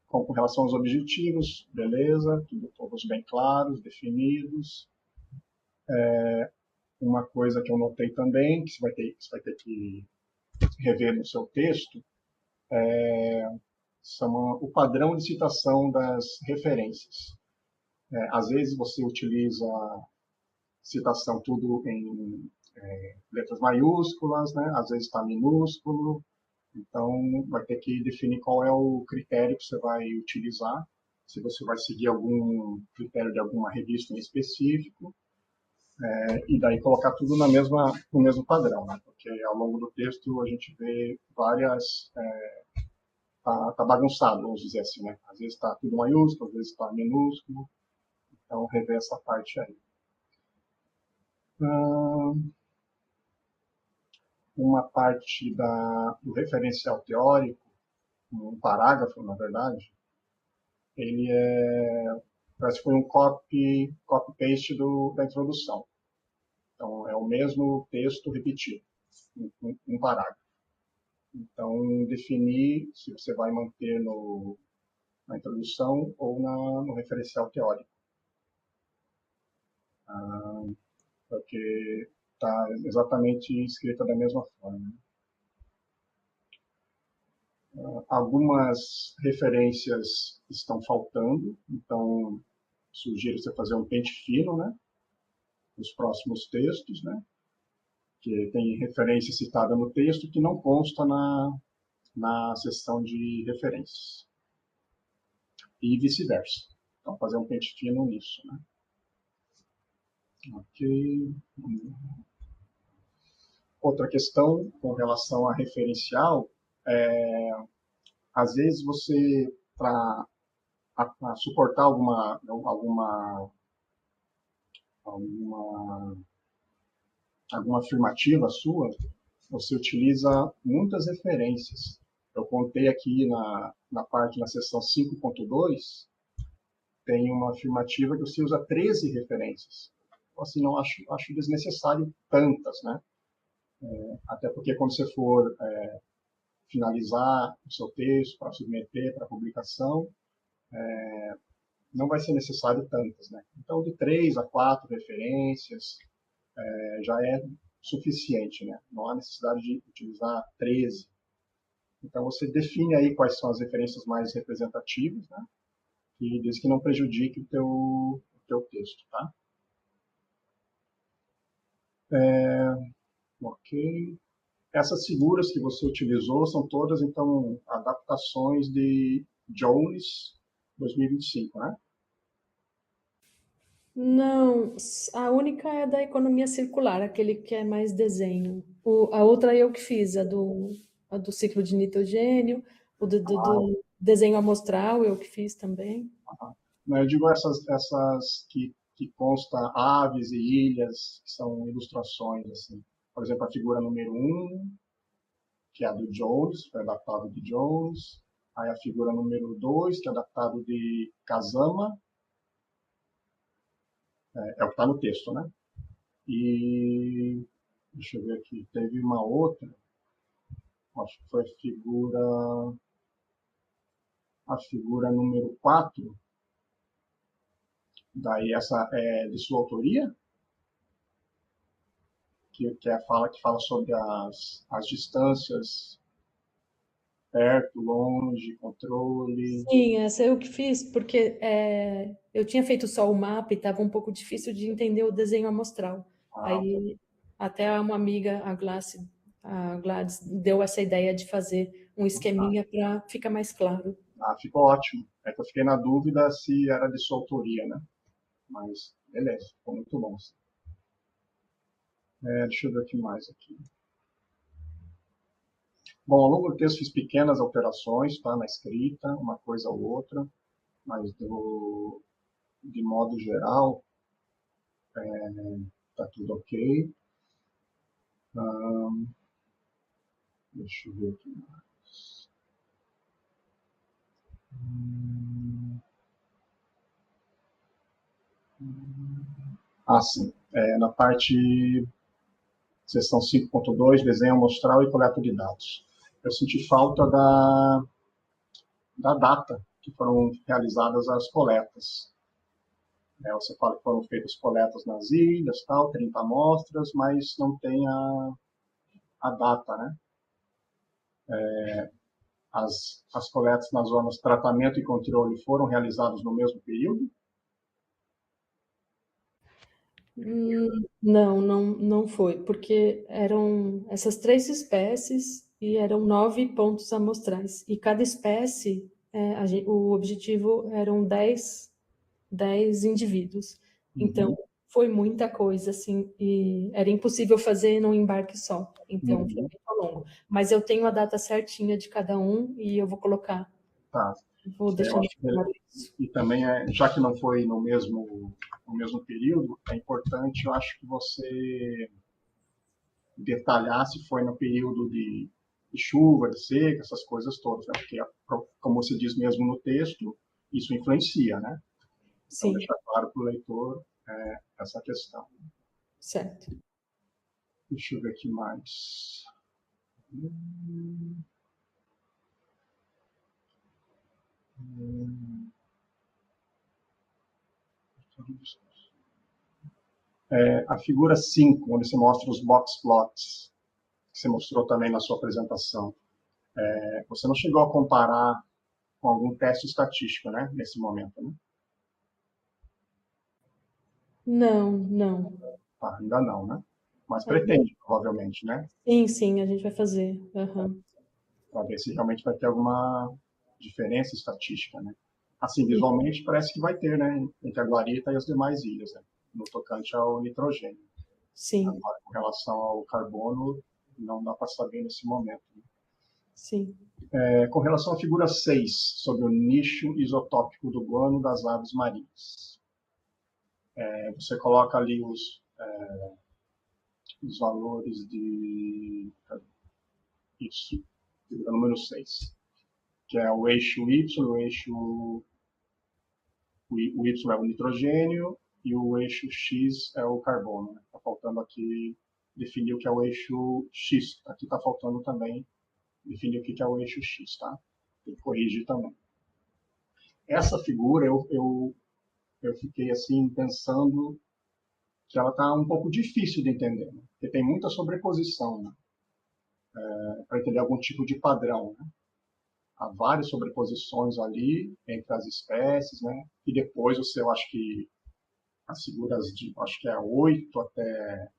com relação aos objetivos, beleza, tudo todos bem claros, definidos. Uma coisa que eu notei também, que você vai ter que rever no seu texto, são o padrão de citação das referências. Às vezes você utiliza citação tudo em letras maiúsculas, né? Às vezes está minúsculo, então vai ter que definir qual é o critério que você vai utilizar, se você vai seguir algum critério de alguma revista em específico, e daí colocar tudo no mesmo padrão, né? Porque ao longo do texto a gente vê várias tá bagunçado, vamos dizer assim, né? Às vezes está tudo maiúsculo, às vezes está minúsculo, então rever essa parte aí. Uma parte do referencial teórico, um parágrafo, na verdade, ele parece que foi um copy-paste da introdução. Então, é o mesmo texto repetido, um parágrafo. Então, definir se você vai manter na introdução ou no referencial teórico. Porque está exatamente escrita da mesma forma. Algumas referências estão faltando, então sugiro você fazer um pente fino, né, nos próximos textos, né, que tem referência citada no texto que não consta na seção de referências. E vice-versa. Então, fazer um pente fino nisso, né. Ok. Outra questão com relação a referencial, às vezes você, para suportar alguma afirmativa sua, você utiliza muitas referências. Eu contei aqui na seção 5.2, tem uma afirmativa que você usa 13 referências. Então, assim, não acho desnecessário tantas, né? Até porque quando você for finalizar o seu texto para submeter para publicação, não vai ser necessário tantas, né? Então, de 3 a 4 referências já é suficiente, né? Não há necessidade de utilizar 13. Então, você define aí quais são as referências mais representativas, né? E desde que não prejudique o teu texto, tá? Ok. Essas figuras que você utilizou são todas, então, adaptações de Jones 2025, né? Não, a única é da economia circular, aquele que é mais desenho. A outra eu que fiz, a do ciclo de nitrogênio, o do desenho amostral eu que fiz também. Eu digo essas que consta aves e ilhas, que são ilustrações, assim. Por exemplo, a figura número 1, que é a do Jones, foi adaptado de Jones. Aí a figura número 2, que é adaptado de Kazama, é o que está no texto, né? E deixa eu ver aqui, teve uma outra, acho que foi a figura número 4, daí essa é de sua autoria, que fala sobre as distâncias, perto, longe, controle. Sim, essa eu que fiz, porque eu tinha feito só o mapa e estava um pouco difícil de entender o desenho amostral. Aí até uma amiga, a Gladys, deu essa ideia de fazer um esqueminha para ficar mais claro. Ficou ótimo. É que eu fiquei na dúvida se era de sua autoria, né? Mas, beleza, ficou muito bom. Deixa eu ver o que mais aqui. Bom, ao longo do texto fiz pequenas alterações, tá? Na escrita, uma coisa ou outra, mas de modo geral, tá tudo ok. Deixa eu ver aqui mais. Sim. Na parte seção 5.2, desenho amostral e coleta de dados. Eu senti falta da data que foram realizadas as coletas. Você fala que foram feitas coletas nas ilhas, tal, 30 amostras, mas não tem a data, né? As coletas nas zonas tratamento e controle foram realizadas no mesmo período? Não foi, porque eram essas 3 espécies e eram 9 pontos amostrais. E cada espécie, o objetivo eram 10 indivíduos. Então, foi muita coisa, assim, e era impossível fazer num embarque só. Então, foi muito longo. Mas eu tenho a data certinha de cada um e eu vou colocar. Tá. Vou deixar claro isso. E também, já que não foi no mesmo período, é importante, eu acho que você detalhar se foi no período de chuva, de seca, essas coisas todas, né? Porque, como você diz mesmo no texto, isso influencia, né? Então, Sim. deixar claro para o leitor essa questão. Certo. Deixa eu ver aqui mais. A figura 5, onde você mostra os box plots, que você mostrou também na sua apresentação. Você não chegou a comparar com algum teste estatístico, né? Nesse momento, né? Não. Ainda não, né? Mas pretende, provavelmente, né? Sim, a gente vai fazer. Para ver se realmente vai ter alguma diferença estatística, né? Assim, visualmente parece que vai ter, né? Entre a guarita e as demais ilhas, né? No tocante ao nitrogênio. Sim. Agora, com relação ao carbono, não dá para saber nesse momento. Né? Sim. Com relação à figura 6, sobre o nicho isotópico do guano das aves marinhas. Você coloca ali os valores de... Isso, figura número 6. Que é o eixo Y, o Y é o nitrogênio e o eixo X é o carbono. Está faltando aqui definir o que é o eixo X. Aqui está faltando também definir o que é o eixo X, tá? Tem que corrigir também. Essa figura eu fiquei assim pensando que ela está um pouco difícil de entender, né? Porque tem muita sobreposição, né? Para entender algum tipo de padrão, né? Há várias sobreposições ali entre as espécies, né? E depois eu acho que as figuras de, acho que é 8 até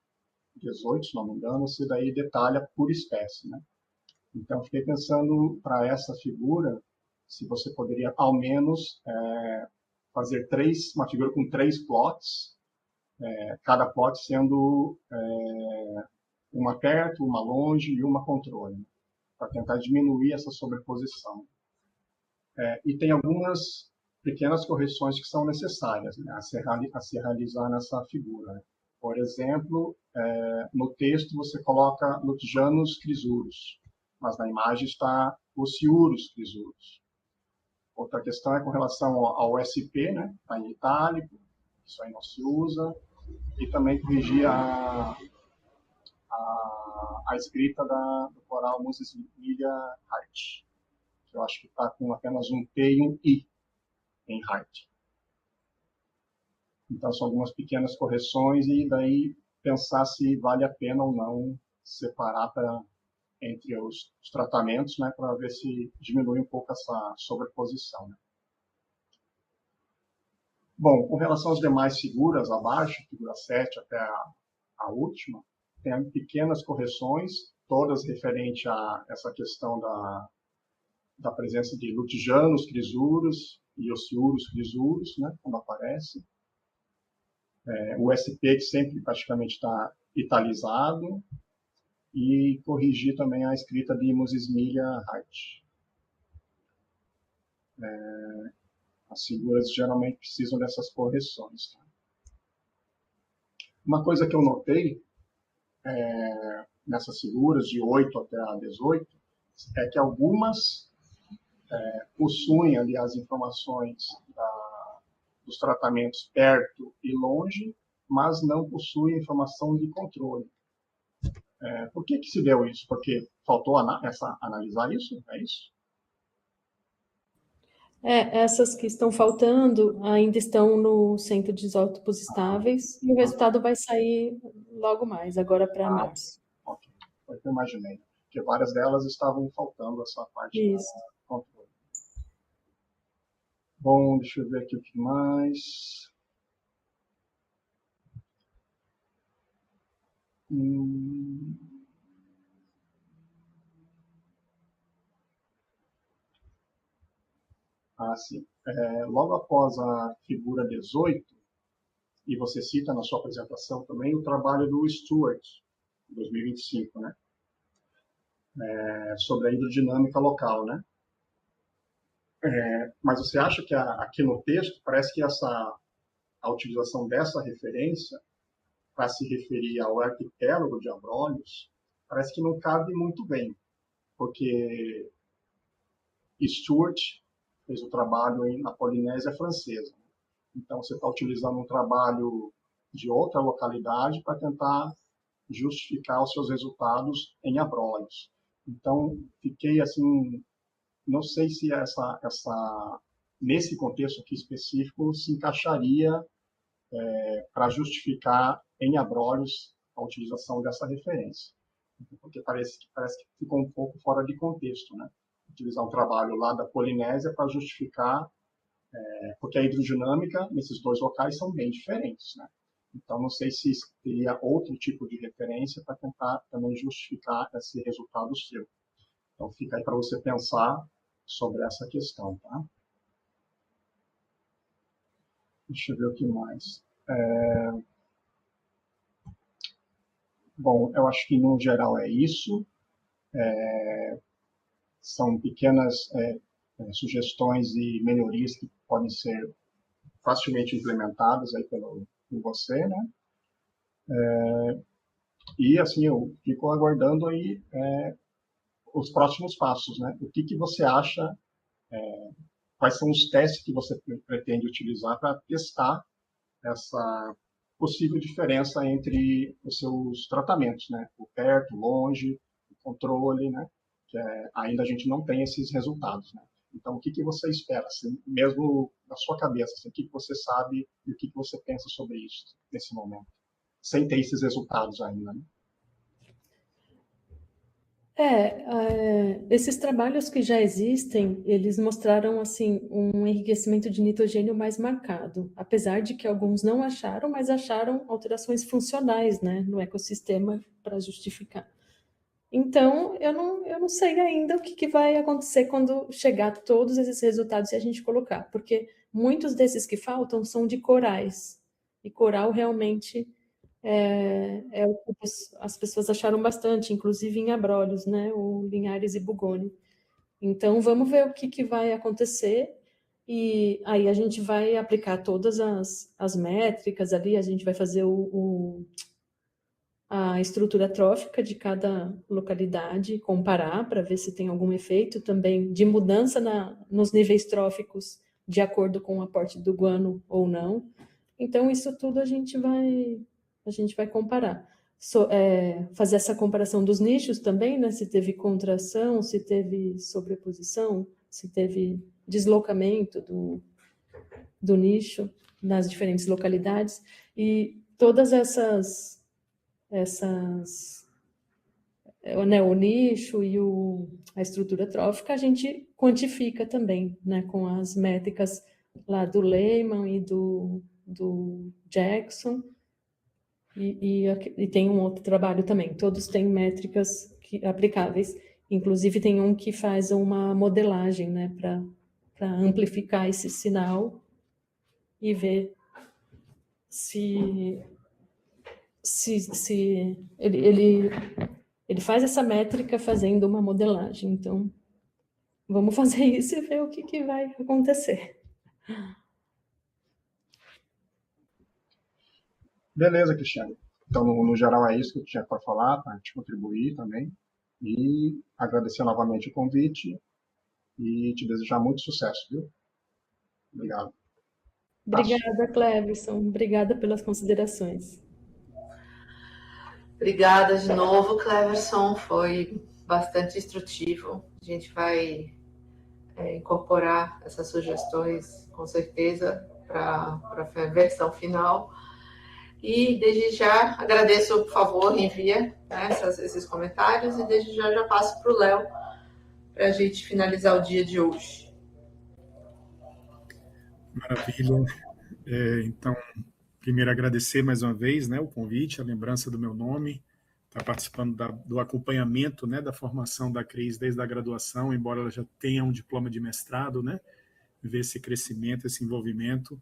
18, se não me engano, você daí detalha por espécie, né? Então, fiquei pensando para essa figura, se você poderia ao menos fazer uma figura com 3 plots, cada plot sendo uma perto, uma longe e uma controle, né? Para tentar diminuir essa sobreposição. E tem algumas pequenas correções que são necessárias, né, a se realizar nessa figura. Né? Por exemplo, no texto você coloca Lutijanus crisurus, mas na imagem está Ociurus crisurus. Outra questão é com relação ao SP, né? Está em itálico, isso aí não se usa, e também corrigir a escrita do coral Moses Lilia Hart, que eu acho que está com apenas um T e um I em Hart. Então, são algumas pequenas correções e daí pensar se vale a pena ou não separar entre os tratamentos, né, para ver se diminui um pouco essa sobreposição. Né? Bom, com relação às demais figuras abaixo, figura 7 até a a última, tem pequenas correções, todas referentes a essa questão da presença de lutijanos crisuros e ociuros crisuros, né, quando aparece. O SP, que sempre praticamente está italizado, e corrigir também a escrita de Moses Milha Hart. As figuras geralmente precisam dessas correções. Tá? Uma coisa que eu notei nessas figuras, de 8 até a 18, é que algumas possuem ali as informações dos tratamentos perto e longe, mas não possuem informação de controle. Por que se deu isso? Porque faltou analisar isso? É isso? Essas que estão faltando ainda estão no centro de isótopos estáveis e o resultado vai sair logo mais, agora para março. Ok, foi o que eu imaginei. Porque várias delas estavam faltando essa parte do controle. Bom, deixa eu ver aqui o que mais. Sim. Logo após a figura 18, e você cita na sua apresentação também o trabalho do Stewart, 2025, né? Sobre a hidrodinâmica local, né? Mas você acha que aqui no texto parece que a utilização dessa referência para se referir ao arquipélago de Abrolhos parece que não cabe muito bem, porque Stewart fez o trabalho na Polinésia Francesa. Então, você está utilizando um trabalho de outra localidade para tentar justificar os seus resultados em Abrolhos. Então, fiquei assim, não sei se nesse contexto aqui específico se encaixaria para justificar em Abrolhos a utilização dessa referência. Porque parece que ficou um pouco fora de contexto, né? Utilizar um trabalho lá da Polinésia para justificar, porque a hidrodinâmica nesses dois locais são bem diferentes, né? Então, não sei se teria outro tipo de referência para tentar também justificar esse resultado seu. Então, fica aí para você pensar sobre essa questão, tá? Deixa eu ver o que mais. Bom, eu acho que, no geral, é isso. São pequenas sugestões e melhorias que podem ser facilmente implementadas aí por você, né? E, assim, eu fico aguardando aí os próximos passos, né? O que você acha, quais são os testes que você pretende utilizar para testar essa possível diferença entre os seus tratamentos, né? O perto, longe, o controle, né? Que ainda a gente não tem esses resultados, né? Então, o que você espera, assim, mesmo na sua cabeça, assim, o que você sabe e o que você pensa sobre isso nesse momento, sem ter esses resultados ainda, né? Esses trabalhos que já existem, eles mostraram assim um enriquecimento de nitrogênio mais marcado, apesar de que alguns não acharam, mas acharam alterações funcionais, né, no ecossistema para justificar. Então, eu não sei ainda o que vai acontecer quando chegar todos esses resultados e a gente colocar, porque muitos desses que faltam são de corais, e coral realmente o que as pessoas acharam bastante, inclusive em Abrolhos, né? O Linhares e Bugoni. Então, vamos ver o que vai acontecer e aí a gente vai aplicar todas as métricas ali, a gente vai fazer a estrutura trófica de cada localidade, comparar para ver se tem algum efeito também de mudança nos níveis tróficos de acordo com o aporte do guano ou não. Então, isso tudo a gente vai comparar. Fazer essa comparação dos nichos também, né? Se teve contração, se teve sobreposição, se teve deslocamento do nicho nas diferentes localidades. E todas né, o nicho e a estrutura trófica, a gente quantifica também, né? Com as métricas lá do Lehman e do Jackson, E tem um outro trabalho também. Todos têm métricas aplicáveis. Inclusive, tem um que faz uma modelagem, né, para amplificar esse sinal e ver se ele faz essa métrica fazendo uma modelagem. Então, vamos fazer isso e ver o que vai acontecer. Beleza, Cristiane. Então, no geral, é isso que eu tinha para falar, para te contribuir também. E agradecer novamente o convite e te desejar muito sucesso, viu? Obrigado. Obrigada, Cleverson. Obrigada pelas considerações. Obrigada de novo, Cleverson. Foi bastante instrutivo. A gente vai incorporar essas sugestões, com certeza, para a versão final. E desde já agradeço, por favor, envia, né, esses comentários e desde já passo para o Léo para a gente finalizar o dia de hoje. Maravilha. Então, primeiro agradecer mais uma vez, né, o convite, a lembrança do meu nome, estar participando do acompanhamento, né, da formação da Cris desde a graduação, embora ela já tenha um diploma de mestrado, né, ver esse crescimento, esse envolvimento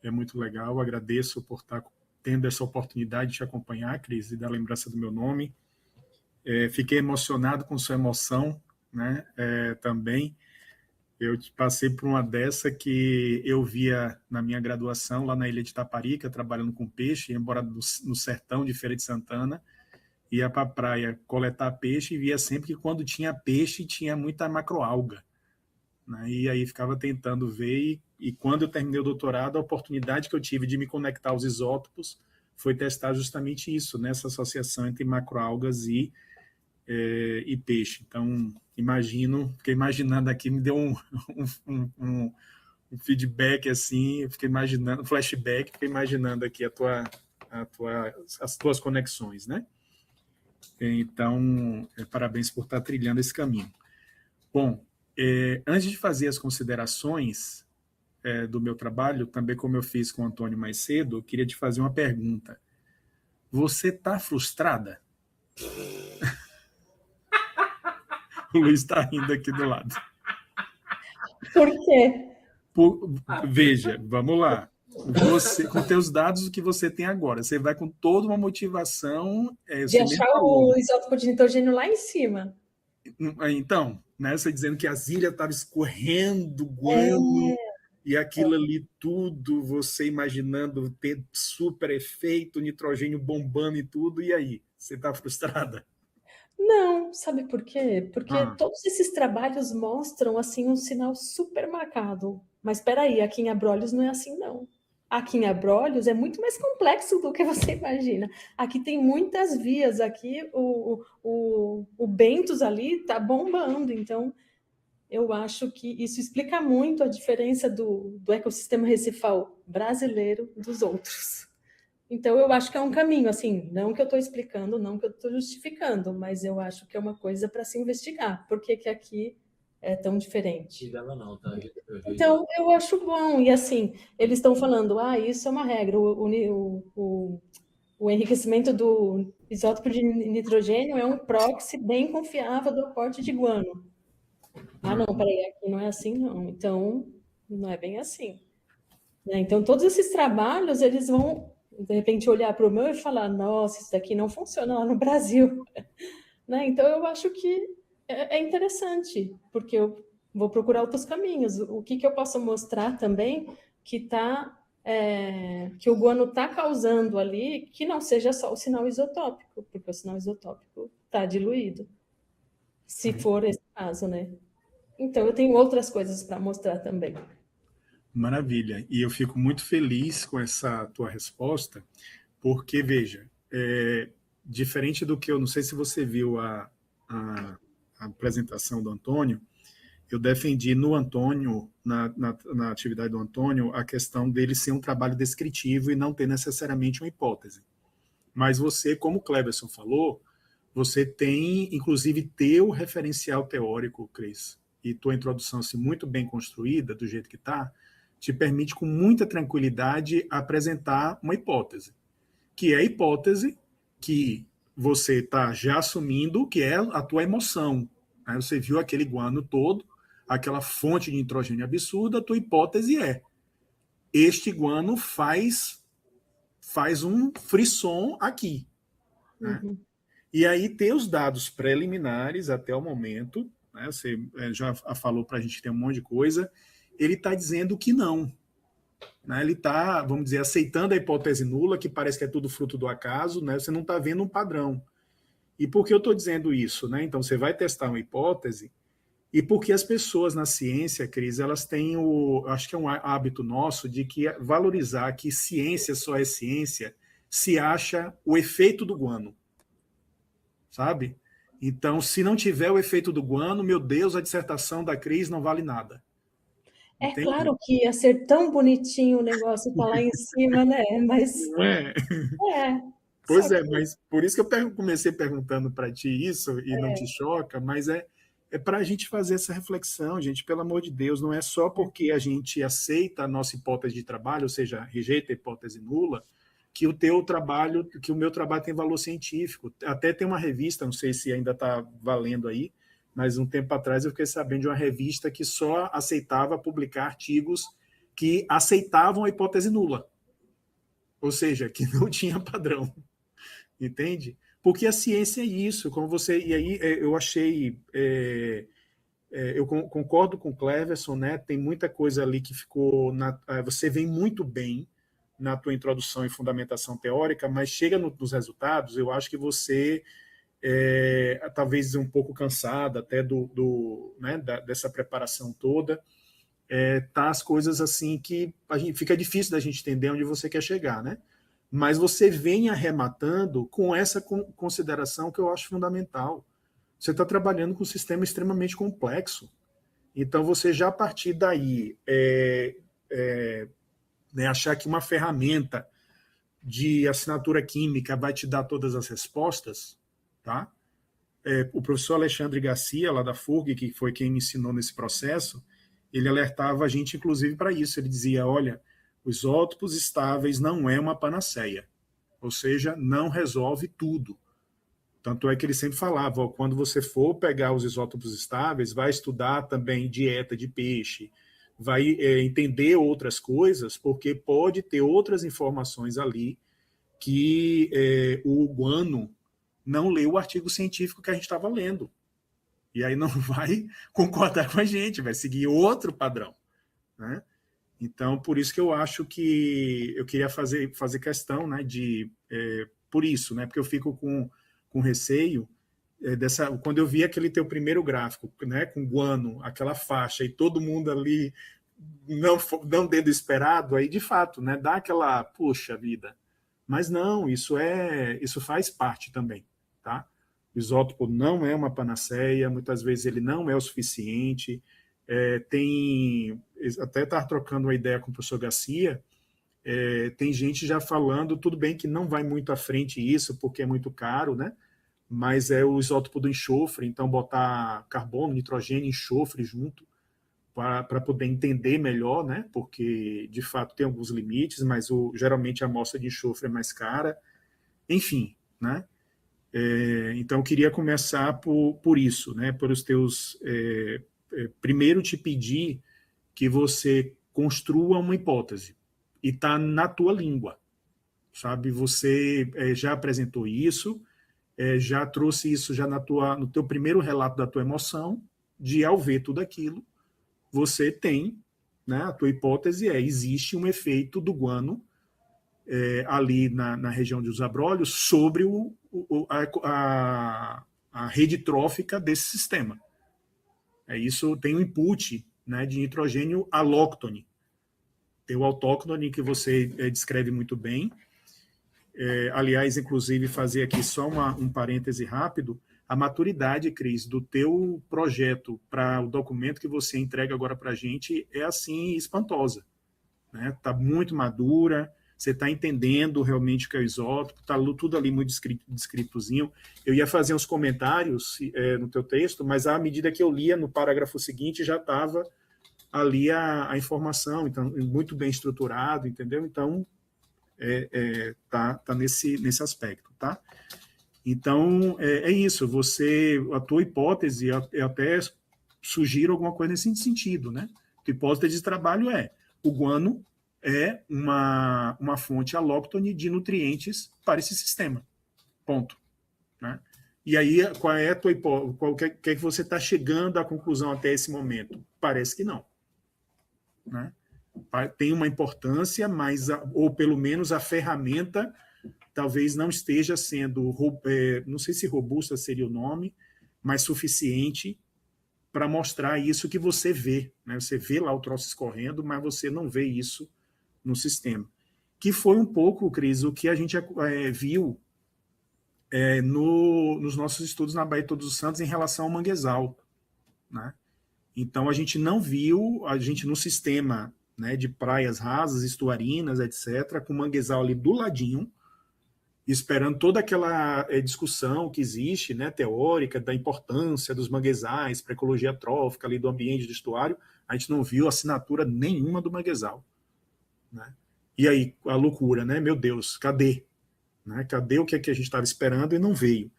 é muito legal. Agradeço por estar tendo essa oportunidade de te acompanhar, Cris, e da lembrança do meu nome. Fiquei emocionado com sua emoção, né, também. Eu passei por uma dessa que eu via na minha graduação, lá na Ilha de Taparica, trabalhando com peixe, embora no sertão de Feira de Santana, ia para a praia coletar peixe e via sempre que quando tinha peixe tinha muita macroalga, né? E aí ficava tentando ver, e quando eu terminei o doutorado, a oportunidade que eu tive de me conectar aos isótopos foi testar justamente isso, nessa associação entre macroalgas e peixe. Então, fiquei imaginando aqui, me deu um feedback assim, eu fiquei imaginando, um flashback, fiquei imaginando aqui as tuas conexões, né? Então, parabéns por estar trilhando esse caminho. Bom, antes de fazer as considerações do meu trabalho, também como eu fiz com o Antônio mais cedo, eu queria te fazer uma pergunta. Você está frustrada? O Luiz está rindo aqui do lado. Por quê? Veja, vamos lá. Você, com teus dados, o que você tem agora, você vai com toda uma motivação... de achar o isótopo de nitrogênio lá em cima. Então, né, você dizendo que as ilhas estavam escorrendo, guano, e aquilo ali tudo, você imaginando ter super efeito, nitrogênio bombando e tudo, e aí? Você está frustrada? Não, sabe por quê? Porque todos esses trabalhos mostram assim um sinal super marcado. Mas espera aí, aqui em Abrolhos não é assim, não. Aqui em Abrolhos é muito mais complexo do que você imagina. Aqui tem muitas vias, aqui o Bentos ali está bombando, então eu acho que isso explica muito a diferença do ecossistema recifal brasileiro dos outros. Então, eu acho que é um caminho, assim, não que eu estou explicando, não que eu estou justificando, mas eu acho que é uma coisa para se investigar. Por que que aqui é tão diferente? Então, eu acho bom. E, assim, eles estão falando, isso é uma regra. O enriquecimento do isótopo de nitrogênio é um proxy bem confiável do aporte de guano. Não, peraí, aqui não é assim, não. Então, não é bem assim. Então, todos esses trabalhos, eles vão de repente olhar para o meu e falar, nossa, isso daqui não funciona lá no Brasil. Né? Então, eu acho que é interessante, porque eu vou procurar outros caminhos. O que eu posso mostrar também que o guano está causando ali, que não seja só o sinal isotópico, porque o sinal isotópico está diluído, se for esse caso, né? Então, eu tenho outras coisas para mostrar também. Maravilha. E eu fico muito feliz com essa tua resposta, porque, veja, diferente do que eu não sei se você viu a apresentação do Antônio, eu defendi no Antônio, na atividade do Antônio, a questão dele ser um trabalho descritivo e não ter necessariamente uma hipótese. Mas você, como o Cleverson falou, você tem, inclusive, teu referencial teórico, Cris, e tua introdução assim, muito bem construída, do jeito que está, te permite com muita tranquilidade apresentar uma hipótese. que é a hipótese que você está já assumindo que é a tua emoção. Né? Você viu aquele guano todo, aquela fonte de nitrogênio absurda, a tua hipótese é: este guano faz um frisson aqui. Né? Uhum. E aí tem os dados preliminares até o momento, né? Você já falou para a gente que tem um monte de coisa, ele está dizendo que não. Né? Ele está, vamos dizer, aceitando a hipótese nula, que parece que é tudo fruto do acaso, né? Você não está vendo um padrão. E por que eu estou dizendo isso? Né? Então, você vai testar uma hipótese, e porque as pessoas na ciência, Cris, elas têm acho que é um hábito nosso de valorizar que ciência só é ciência se acha o efeito do guano. Sabe? Então, se não tiver o efeito do guano, meu Deus, a dissertação da Cris não vale nada. É Entende? claro que ia ser tão bonitinho o negócio tá lá em cima, né? Mas Não é? Pois é, mas por isso que eu comecei perguntando para ti isso, e não te choca, mas é para a gente fazer essa reflexão, gente, pelo amor de Deus, não é só porque a gente aceita a nossa hipótese de trabalho, ou seja, rejeita a hipótese nula, que o meu trabalho tem valor científico. Até tem uma revista, não sei se ainda está valendo aí, mas um tempo atrás eu fiquei sabendo de uma revista que só aceitava publicar artigos que aceitavam a hipótese nula. Ou seja, que não tinha padrão. Entende? Porque a ciência é isso, como você... E aí eu achei... eu concordo com o Cleverson, né? Tem muita coisa ali que ficou... você vem muito bem na tua introdução e fundamentação teórica, mas chega nos resultados, eu acho que você talvez um pouco cansada até né, dessa preparação toda, tá as coisas assim que fica difícil da gente entender onde você quer chegar, né? Mas você vem arrematando com essa consideração que eu acho fundamental. Você está trabalhando com um sistema extremamente complexo. Então, você já a partir daí né, achar que uma ferramenta de assinatura química vai te dar todas as respostas, tá? O professor Alexandre Garcia, lá da FURG, que foi quem me ensinou nesse processo, ele alertava a gente, inclusive, para isso. Ele dizia, olha, os isótopos estáveis não é uma panaceia, ou seja, não resolve tudo. Tanto é que ele sempre falava, ó, quando você for pegar os isótopos estáveis, vai estudar também dieta de peixe, vai entender outras coisas, porque pode ter outras informações ali que o guano não leu o artigo científico que a gente estava lendo. E aí não vai concordar com a gente, vai seguir outro padrão. Né? Então, por isso que eu acho que eu queria fazer questão, né, por isso, né, porque eu fico com receio quando eu vi aquele teu primeiro gráfico, né, com guano, aquela faixa, e todo mundo ali não tendo esperado, aí de fato, né, dá aquela, puxa vida. Mas não, isso faz parte também, tá? O isótopo não é uma panaceia, muitas vezes ele não é o suficiente. Até estar trocando uma ideia com o professor Garcia, tem gente já falando, tudo bem que não vai muito à frente isso, porque é muito caro, né? Mas é o isótopo do enxofre, então botar carbono, nitrogênio, enxofre junto, para poder entender melhor, né? Porque, de fato, tem alguns limites, mas geralmente a amostra de enxofre é mais cara. Enfim, né? Então, eu queria começar por isso, né? Por os teus... primeiro, te pedir que você construa uma hipótese e está na tua língua, sabe? Você já apresentou isso, já trouxe isso já no teu primeiro relato da tua emoção, ao ver tudo aquilo, você tem, né, a tua hipótese existe um efeito do guano ali na região dos abrolhos sobre a rede trófica desse sistema. Isso tem um input, né, de nitrogênio alóctone. Tem o autóctone que você descreve muito bem. Aliás, inclusive, fazer aqui só um parêntese rápido, a maturidade, Cris, do teu projeto para o documento que você entrega agora para a gente é, assim, espantosa. Né? Tá muito madura, você está entendendo realmente o que é o isótopo, está tudo ali muito descritozinho. Eu ia fazer uns comentários no teu texto, mas à medida que eu lia no parágrafo seguinte, já estava ali a informação, então, muito bem estruturado, entendeu? Então, tá nesse aspecto, tá? Então, é isso. A tua hipótese, eu até sugiro alguma coisa nesse sentido, né? A tua hipótese de trabalho o guano é uma fonte alóctone de nutrientes para esse sistema. Ponto. Né? E aí, qual é a tua hipótese? Que você está chegando à conclusão até esse momento? Parece que não. Né? Tem uma importância, ou pelo menos a ferramenta talvez não esteja sendo, não sei se robusta seria o nome, mas suficiente para mostrar isso que você vê. Né? Você vê lá o troço escorrendo, mas você não vê isso no sistema. Que foi um pouco, Cris, o que a gente viu nos nossos estudos na Baía de Todos os Santos em relação ao manguezal. Né? Então, a gente não viu, no sistema, né, de praias rasas, estuarinas, etc., com o manguezal ali do ladinho, esperando toda aquela discussão que existe, né, teórica, da importância dos manguezais para a ecologia trófica ali do ambiente do estuário, a gente não viu assinatura nenhuma do manguezal. Né? E aí, a loucura, né? Meu Deus, cadê? Né? Cadê o que a gente estava esperando e não veio?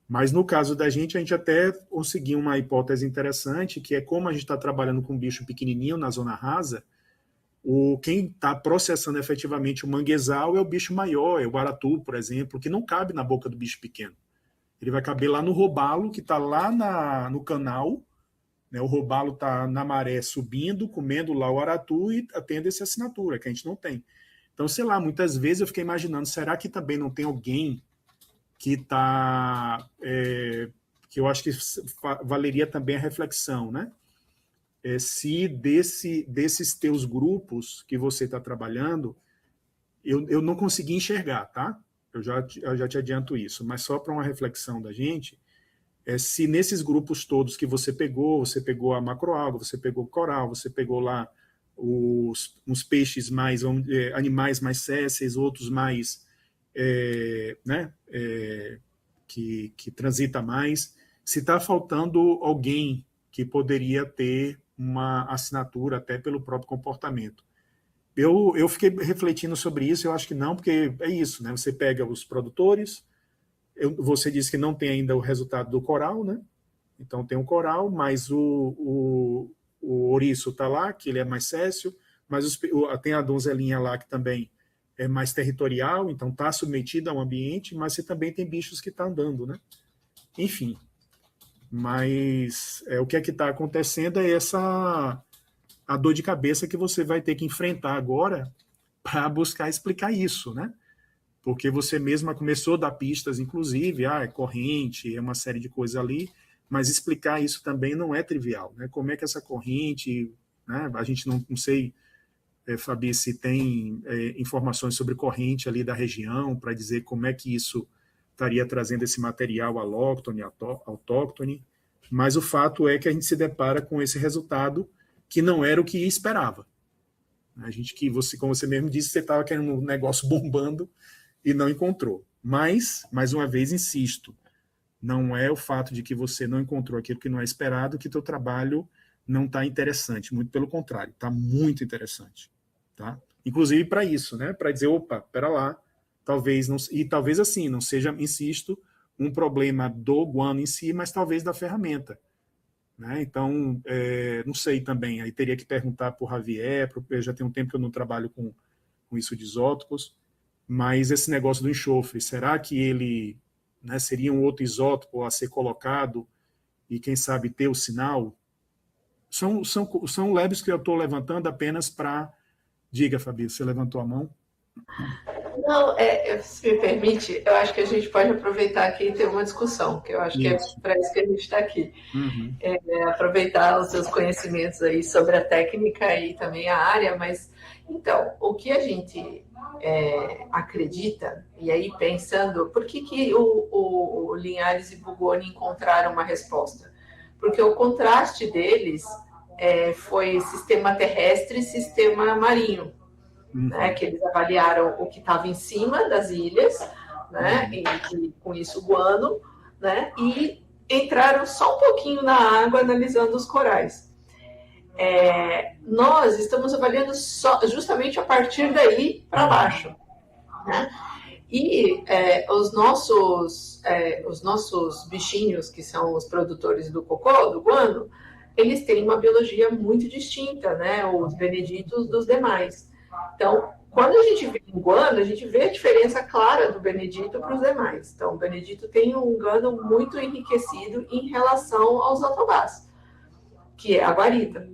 Mas no caso da gente até conseguiu uma hipótese interessante, que é como a gente está trabalhando com um bicho pequenininho na zona rasa, quem está processando efetivamente o manguezal é o bicho maior, é o aratu, por exemplo, que não cabe na boca do bicho pequeno. Ele vai caber lá no robalo, que está lá no canal, né? O robalo está na maré subindo, comendo lá o aratu e tendo essa assinatura, que a gente não tem. Então, sei lá, muitas vezes eu fiquei imaginando, será que também não tem alguém que está... que eu acho que valeria também a reflexão, né? Se desses teus grupos que você está trabalhando, eu não consegui enxergar, tá? Eu já te adianto isso, mas só para uma reflexão da gente, se nesses grupos todos que você pegou a macroalga, você pegou coral, você pegou lá uns peixes mais, animais mais sésseis, outros mais, né, que transita mais, se está faltando alguém que poderia ter uma assinatura até pelo próprio comportamento. Eu fiquei refletindo sobre isso, eu acho que não, porque é isso, né? Você pega os produtores, você disse que não tem ainda o resultado do coral, né? Então tem o coral, mas o ouriço está lá, que ele é mais céssio, mas tem a donzelinha lá que também é mais territorial, então está submetida ao ambiente, mas você também tem bichos que estão andando, né? Enfim, mas o que é que está acontecendo é a dor de cabeça que você vai ter que enfrentar agora para buscar explicar isso, né? Porque você mesma começou a dar pistas, inclusive, é corrente, é uma série de coisas ali, mas explicar isso também não é trivial, né? Como é que essa corrente, né? A gente não sei, Fabi, se tem informações sobre corrente ali da região para dizer como é que isso estaria trazendo esse material alóctone, autóctone, mas o fato é que a gente se depara com esse resultado que não era o que esperava. A gente como você mesmo disse, você estava querendo um negócio bombando e não encontrou. Mas, mais uma vez, insisto, não é o fato de que você não encontrou aquilo que não é esperado que teu trabalho não está interessante, muito pelo contrário, está muito interessante. Tá? Inclusive para isso, né? Para dizer, opa, pera lá, talvez não, e talvez assim, não seja, insisto, um problema do guano em si, mas talvez da ferramenta. Né? Então, não sei também, aí teria que perguntar para o Javier, já tem um tempo que eu não trabalho com isso de isótopos, mas esse negócio do enxofre, será que ele, né, seria um outro isótopo a ser colocado e, quem sabe, ter o sinal? São leves que eu estou levantando apenas para... Diga, Fabi, você levantou a mão? Não, se me permite, eu acho que a gente pode aproveitar aqui e ter uma discussão, que eu acho que é para isso que a gente está aqui. Uhum. Aproveitar os seus conhecimentos aí sobre a técnica e também a área, mas, então, o que a gente acredita, e aí pensando, por que o Linhares e Bugoni encontraram uma resposta? Porque o contraste deles foi sistema terrestre e sistema marinho. Né, que eles avaliaram o que estava em cima das ilhas, né, e com isso o guano, né, e entraram só um pouquinho na água analisando os corais. Nós estamos avaliando justamente a partir daí para baixo. né? E os nossos bichinhos, que são os produtores do cocô, do guano, eles têm uma biologia muito distinta, né? Os beneditos dos demais. Então, quando a gente vê um guano, a gente vê a diferença clara do benedito para os demais. Então, o benedito tem um guano muito enriquecido em relação aos atobás, que é a guarita.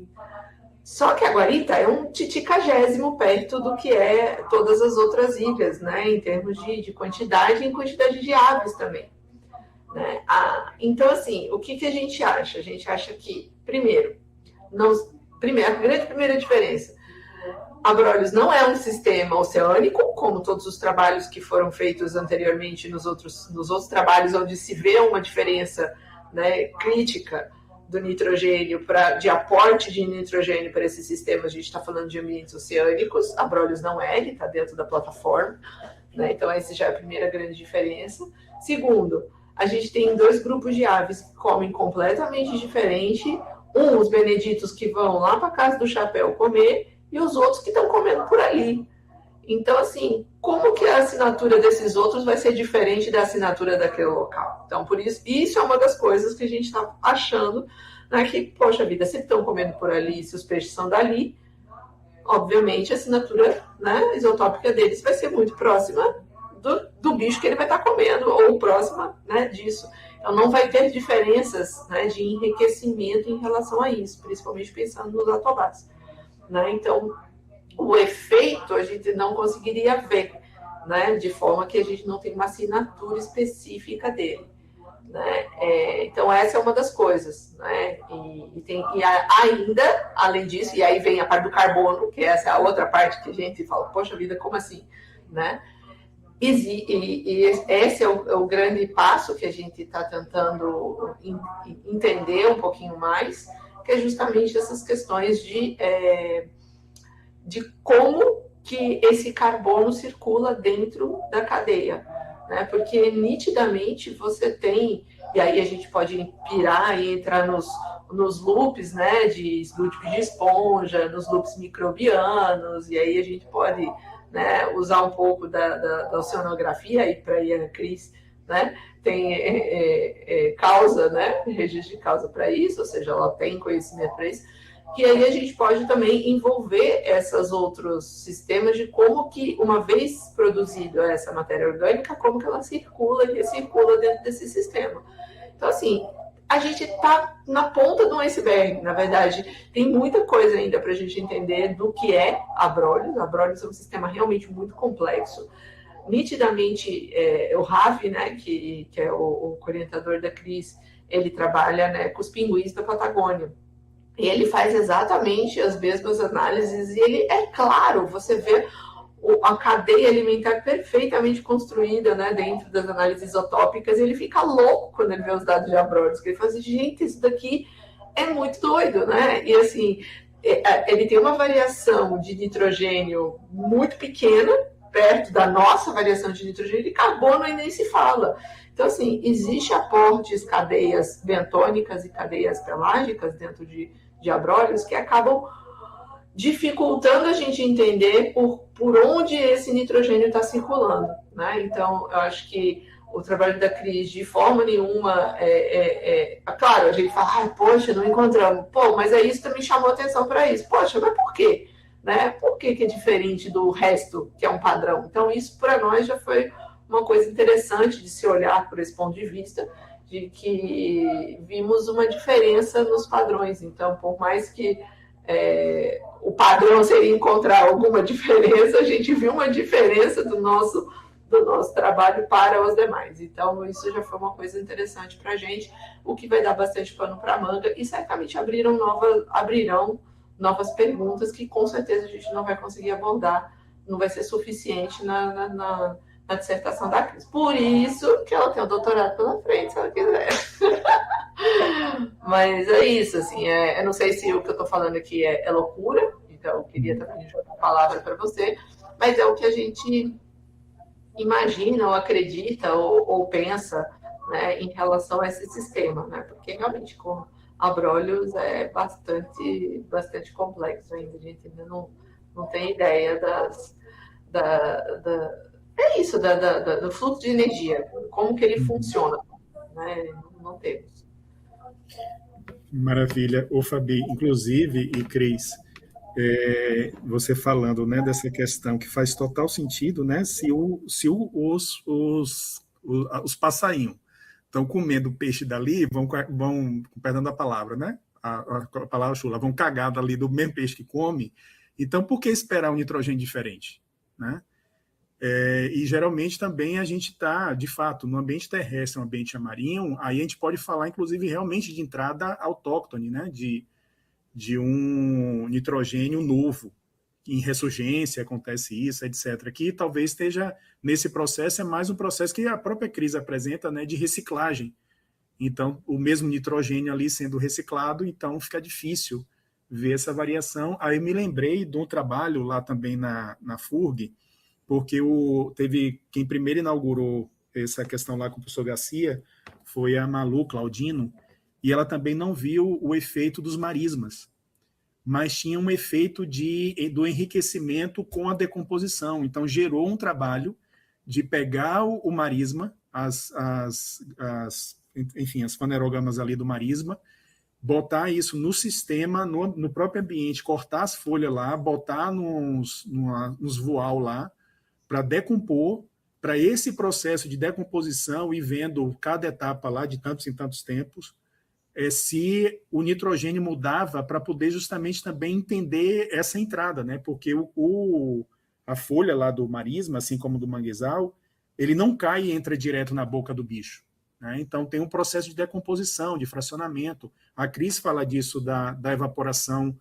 Só que a guarita é um titicagésimo perto do que é todas as outras ilhas, né? Em termos de quantidade e em quantidade de aves também. Né? Então, assim, o que a gente acha? A gente acha que, primeiro, a grande primeira diferença, Abrolhos não é um sistema oceânico, como todos os trabalhos que foram feitos anteriormente nos outros trabalhos, onde se vê uma diferença, né, crítica do nitrogênio, de aporte de nitrogênio para esses sistemas. A gente está falando de ambientes oceânicos, Abrolhos não é, ele está dentro da plataforma, né? Então essa já é a primeira grande diferença. Segundo, a gente tem 2 grupos de aves que comem completamente diferente, os beneditos que vão lá para a casa do chapéu comer, e os outros que estão comendo por ali. Então, assim, como que a assinatura desses outros vai ser diferente da assinatura daquele local? Então, por isso é uma das coisas que a gente está achando, né, que, poxa vida, se estão comendo por ali, se os peixes são dali, obviamente a assinatura, né, isotópica deles vai ser muito próxima do bicho que ele vai estar comendo, ou próxima, né, disso. Então, não vai ter diferenças, né, de enriquecimento em relação a isso, principalmente pensando nos atobás. Né? Então, o efeito a gente não conseguiria ver, né? De forma que a gente não tem uma assinatura específica dele. Né? Então, essa é uma das coisas. Né? E ainda, além disso, e aí vem a parte do carbono, que essa é a outra parte que a gente fala, poxa vida, como assim? Né? E esse é o grande passo que a gente está tentando entender um pouquinho mais, que é justamente essas questões de como que esse carbono circula dentro da cadeia, né? Porque nitidamente você tem, e aí a gente pode pirar e entrar nos loops, né, loops de esponja, nos loops microbianos, e aí a gente pode, né, usar um pouco da oceanografia, aí para ir a Cris, né, tem causa, né, registro de causa para isso, ou seja, ela tem conhecimento para isso, que aí a gente pode também envolver esses outros sistemas de como que, uma vez produzida essa matéria orgânica, como que ela circula e recircula dentro desse sistema. Então, assim, a gente está na ponta do iceberg, na verdade. Tem muita coisa ainda para a gente entender do que é Abrolhos. Abrolhos é um sistema realmente muito complexo. Nitidamente, o Ravi, né, que é o orientador da Cris, ele trabalha, né, com os pinguins da Patagônia. E ele faz exatamente as mesmas análises e ele, é claro, você vê a cadeia alimentar perfeitamente construída, né, dentro das análises isotópicas, e ele fica louco quando ele vê os dados de Abrolhos, que ele fala assim, gente, isso daqui é muito doido, né? E assim, ele tem uma variação de nitrogênio muito pequena, perto da nossa variação de nitrogênio, e carbono aí nem se fala. Então, assim, existe aportes, cadeias bentônicas e cadeias pelágicas dentro de Abrolhos que acabam dificultando a gente entender por onde esse nitrogênio está circulando. Né? Então, eu acho que o trabalho da Cris, de forma nenhuma, claro, a gente fala, poxa, não encontramos. Pô, mas é isso que me chamou a atenção para isso. Poxa, mas por quê? Né? Por que é diferente do resto, que é um padrão? Então, isso para nós já foi uma coisa interessante de se olhar por esse ponto de vista, de que vimos uma diferença nos padrões. Então, por mais que o padrão seria encontrar alguma diferença, a gente viu uma diferença do nosso trabalho para os demais. Então, isso já foi uma coisa interessante para a gente, o que vai dar bastante pano para a manga, e certamente abrirão novas perguntas que, com certeza, a gente não vai conseguir abordar, não vai ser suficiente na dissertação da Cris. Por isso que ela tem o doutorado pela frente, se ela quiser. Mas é isso, assim, eu não sei se o que eu estou falando aqui é loucura, então eu queria também jogar uma palavra para você, mas é o que a gente imagina ou acredita ou pensa, né, em relação a esse sistema, né? Porque realmente com Abrolhos é bastante complexo ainda, a gente ainda não tem ideia é isso, do fluxo de energia, como que ele funciona, né? Não temos. Maravilha. Ô, Fabi, inclusive, e Cris, você falando, né, dessa questão que faz total sentido, né, os passarinhos estão comendo peixe dali, vão perdendo a palavra, né, a palavra chula, vão cagar dali do mesmo peixe que come, então por que esperar um nitrogênio diferente, né? E geralmente também a gente está, de fato, no ambiente terrestre, no ambiente marinho, aí a gente pode falar, inclusive, realmente de entrada autóctone, né, de um nitrogênio novo. Em ressurgência acontece isso, etc. Que talvez esteja nesse processo, é mais um processo que a própria crise apresenta, né, de reciclagem. Então, o mesmo nitrogênio ali sendo reciclado, então fica difícil ver essa variação. Aí me lembrei de um trabalho lá também na FURG, porque teve quem primeiro inaugurou essa questão lá com o professor Garcia foi a Malu Claudino, e ela também não viu o efeito dos marismas, mas tinha um efeito do enriquecimento com a decomposição. Então, gerou um trabalho de pegar o marisma, enfim, as fanerogamas ali do marisma, botar isso no sistema, no próprio ambiente, cortar as folhas lá, botar nos voal lá, para decompor, para esse processo de decomposição e vendo cada etapa lá de tantos em tantos tempos, se o nitrogênio mudava para poder justamente também entender essa entrada, né? Porque a folha lá do marisma, assim como do manguezal, ele não cai e entra direto na boca do bicho, né? Então tem um processo de decomposição, de fracionamento. A Cris fala disso da evaporação,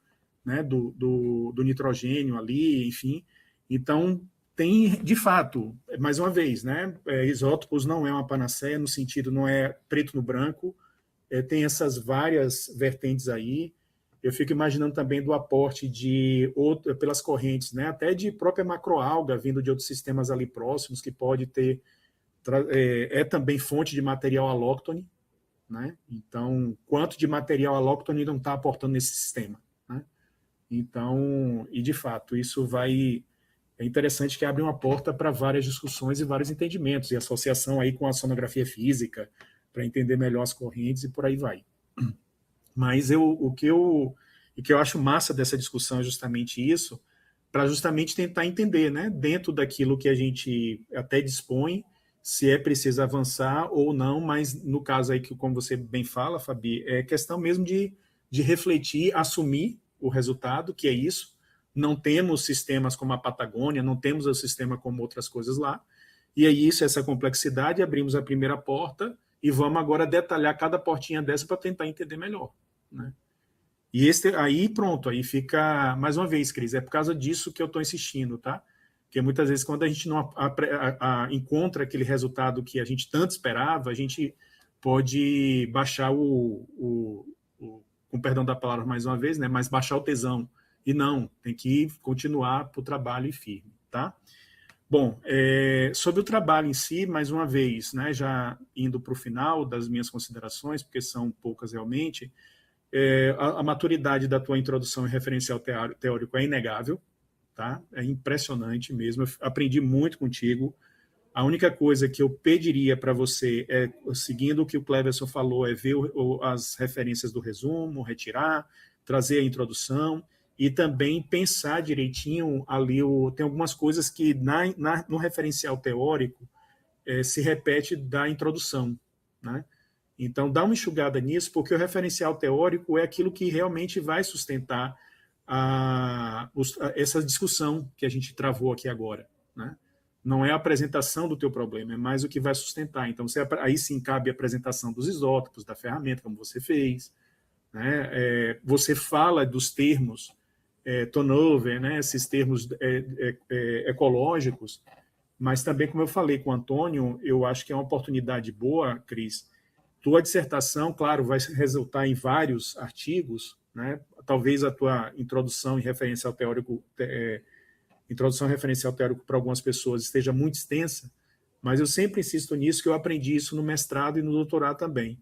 né, do nitrogênio ali, enfim. Então tem, de fato, mais uma vez, né, isótopos não é uma panaceia, no sentido, não é preto no branco, tem essas várias vertentes aí. Eu fico imaginando também do aporte pelas correntes, né, até de própria macroalga vindo de outros sistemas ali próximos, que pode ter, também fonte de material alóctone, né? Então, quanto de material alóctone não está aportando nesse sistema, né? Então, e de fato, isso é interessante que abre uma porta para várias discussões e vários entendimentos, e associação aí com a sonografia física, para entender melhor as correntes e por aí vai. Mas o que eu acho massa dessa discussão é justamente isso, para justamente tentar entender, né, dentro daquilo que a gente até dispõe, se é preciso avançar ou não, mas no caso aí, que como você bem fala, Fabi, é questão mesmo de refletir, assumir o resultado, que é isso. Não temos sistemas como a Patagônia, não temos o sistema como outras coisas lá, e é isso, essa complexidade, abrimos a primeira porta e vamos agora detalhar cada portinha dessa para tentar entender melhor, né? E aí pronto, aí fica, mais uma vez, Cris, é por causa disso que eu estou insistindo, tá? Porque muitas vezes quando a gente não encontra aquele resultado que a gente tanto esperava, a gente pode baixar com perdão da palavra mais uma vez, né? Mas baixar o tesão. E não, tem que continuar para o trabalho e firme, tá? Bom, sobre o trabalho em si, mais uma vez, né, já indo para o final das minhas considerações, porque são poucas realmente, a maturidade da tua introdução e referencial teórico é inegável, tá? É impressionante mesmo, eu aprendi muito contigo. A única coisa que eu pediria para você seguindo o que o Cleverson falou, é ver as referências do resumo, retirar, trazer a introdução e também pensar direitinho ali. Tem algumas coisas que no referencial teórico se repete da introdução, né? Então, dá uma enxugada nisso, porque o referencial teórico é aquilo que realmente vai sustentar essa discussão que a gente travou aqui agora, né? Não é a apresentação do teu problema, é mais o que vai sustentar. Então, aí sim cabe a apresentação dos isótopos, da ferramenta, como você fez, né? Você fala dos termos turnover, né? Esses termos ecológicos, mas também, como eu falei com o Antônio, eu acho que é uma oportunidade boa, Cris. Tua dissertação, claro, vai resultar em vários artigos, né? Talvez a tua introdução referencial teórico para algumas pessoas esteja muito extensa, mas eu sempre insisto nisso, que eu aprendi isso no mestrado e no doutorado também.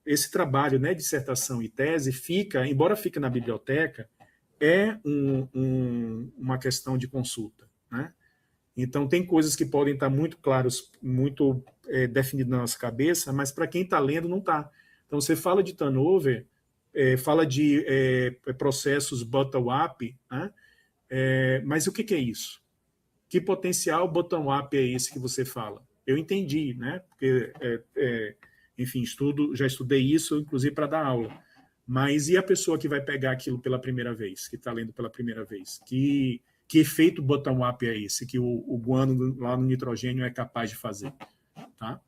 Esse trabalho, né, dissertação e tese, embora fique na biblioteca, é uma questão de consulta, né? Então, tem coisas que podem estar muito claras, muito definidas na nossa cabeça, mas para quem está lendo, não está. Então, você fala de turnover, fala de processos bottom-up, né? Mas o que é isso? Que potencial bottom-up é esse que você fala? Eu entendi, né? Porque, enfim, já estudei isso, inclusive para dar aula. Mas e a pessoa que vai pegar aquilo pela primeira vez, que está lendo pela primeira vez? Que efeito bottom-up é esse que o guano lá no nitrogênio é capaz de fazer? Tá?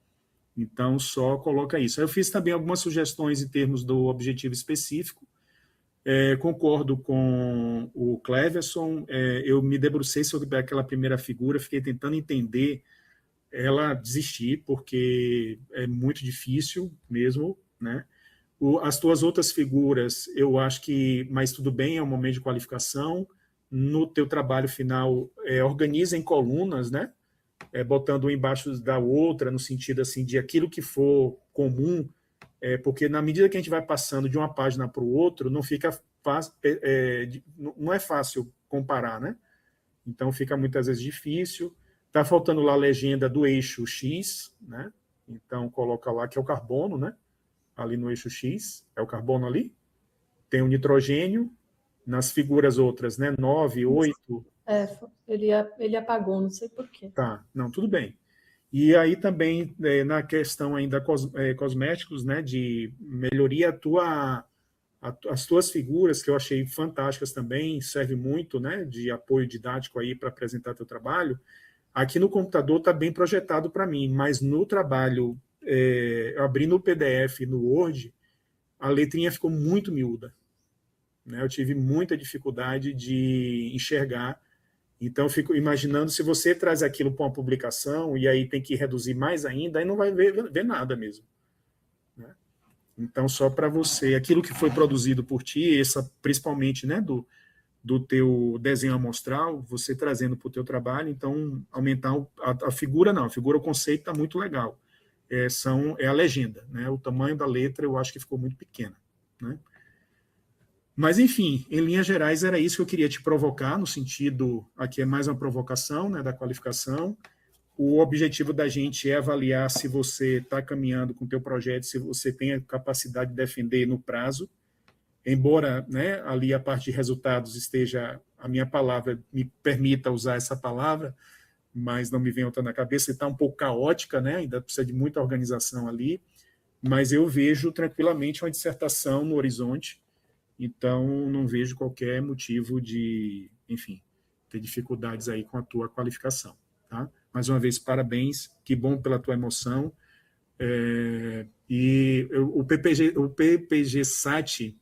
Então, só coloca isso. Eu fiz também algumas sugestões em termos do objetivo específico. Concordo com o Cleverson. Eu me debrucei sobre aquela primeira figura, fiquei tentando entender ela, desistir, porque é muito difícil mesmo, né? As tuas outras figuras, eu acho que, mas tudo bem, é um momento de qualificação. No teu trabalho final, organiza em colunas, né? Botando uma embaixo da outra, no sentido assim de aquilo que for comum, porque na medida que a gente vai passando de uma página para o outro, não fica fácil, não é fácil comparar, né? Então fica muitas vezes difícil. Está faltando lá a legenda do eixo X, né? Então coloca lá que é o carbono, né? Ali no eixo X, é o carbono ali. Tem o nitrogênio, nas figuras outras, né? 9, 8. Ele apagou, não sei por quê. Tá, não, tudo bem. E aí também, na questão ainda cosméticos, né? De melhoria, as tuas figuras, que eu achei fantásticas também, serve muito, né? De apoio didático aí para apresentar teu trabalho. Aqui no computador está bem projetado para mim, mas no trabalho, abrindo o PDF no Word, a letrinha ficou muito miúda, né? Eu tive muita dificuldade de enxergar. Então, eu fico imaginando se você traz aquilo para uma publicação e aí tem que reduzir mais ainda, aí não vai ver nada mesmo, né? Então, só para você, aquilo que foi produzido por ti, principalmente, né, do teu desenho amostral, você trazendo para o teu trabalho, então aumentar a figura, não, a figura, o conceito está muito legal. É a legenda, né? O tamanho da letra eu acho que ficou muito pequena, né? Mas, enfim, em linhas gerais, era isso que eu queria te provocar, no sentido, aqui é mais uma provocação, né, da qualificação. O objetivo da gente é avaliar se você está caminhando com o teu projeto, se você tem a capacidade de defender no prazo, embora, né, ali a parte de resultados esteja, a minha palavra me permita usar essa palavra, mas não me vem outra na cabeça, está um pouco caótica, né, ainda precisa de muita organização ali, mas eu vejo tranquilamente uma dissertação no horizonte, então não vejo qualquer motivo de, enfim, ter dificuldades aí com a tua qualificação, tá? Mais uma vez, parabéns, que bom pela tua emoção, o PPG SAT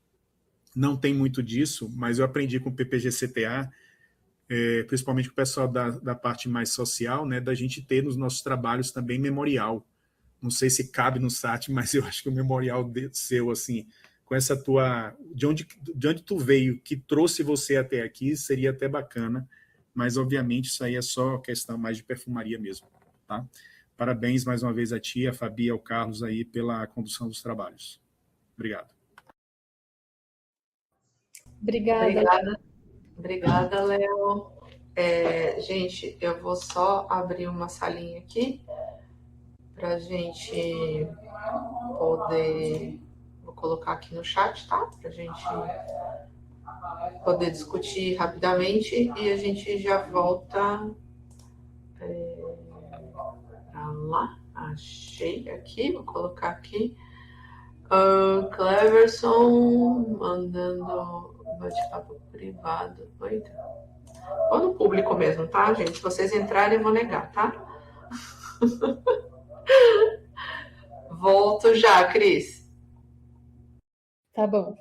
não tem muito disso, mas eu aprendi com o PPG CTA, principalmente com o pessoal da parte mais social, né, da gente ter nos nossos trabalhos também memorial. Não sei se cabe no SAT, mas eu acho que o memorial seu, assim, com essa tua... De onde tu veio, que trouxe você até aqui, seria até bacana, mas, obviamente, isso aí é só questão mais de perfumaria mesmo, tá? Parabéns mais uma vez a ti, a Fabi e ao Carlos aí pela condução dos trabalhos. Obrigado. Obrigada, Léo. Gente, eu vou só abrir uma salinha aqui para a gente poder... Vou colocar aqui no chat, tá? Para a gente poder discutir rapidamente e a gente já volta para lá. Achei aqui, vou colocar aqui. Cleverson mandando bate-papo privado. Ou no público mesmo, tá, gente? Se vocês entrarem, eu vou negar, tá? Volto já, Cris. Tá bom.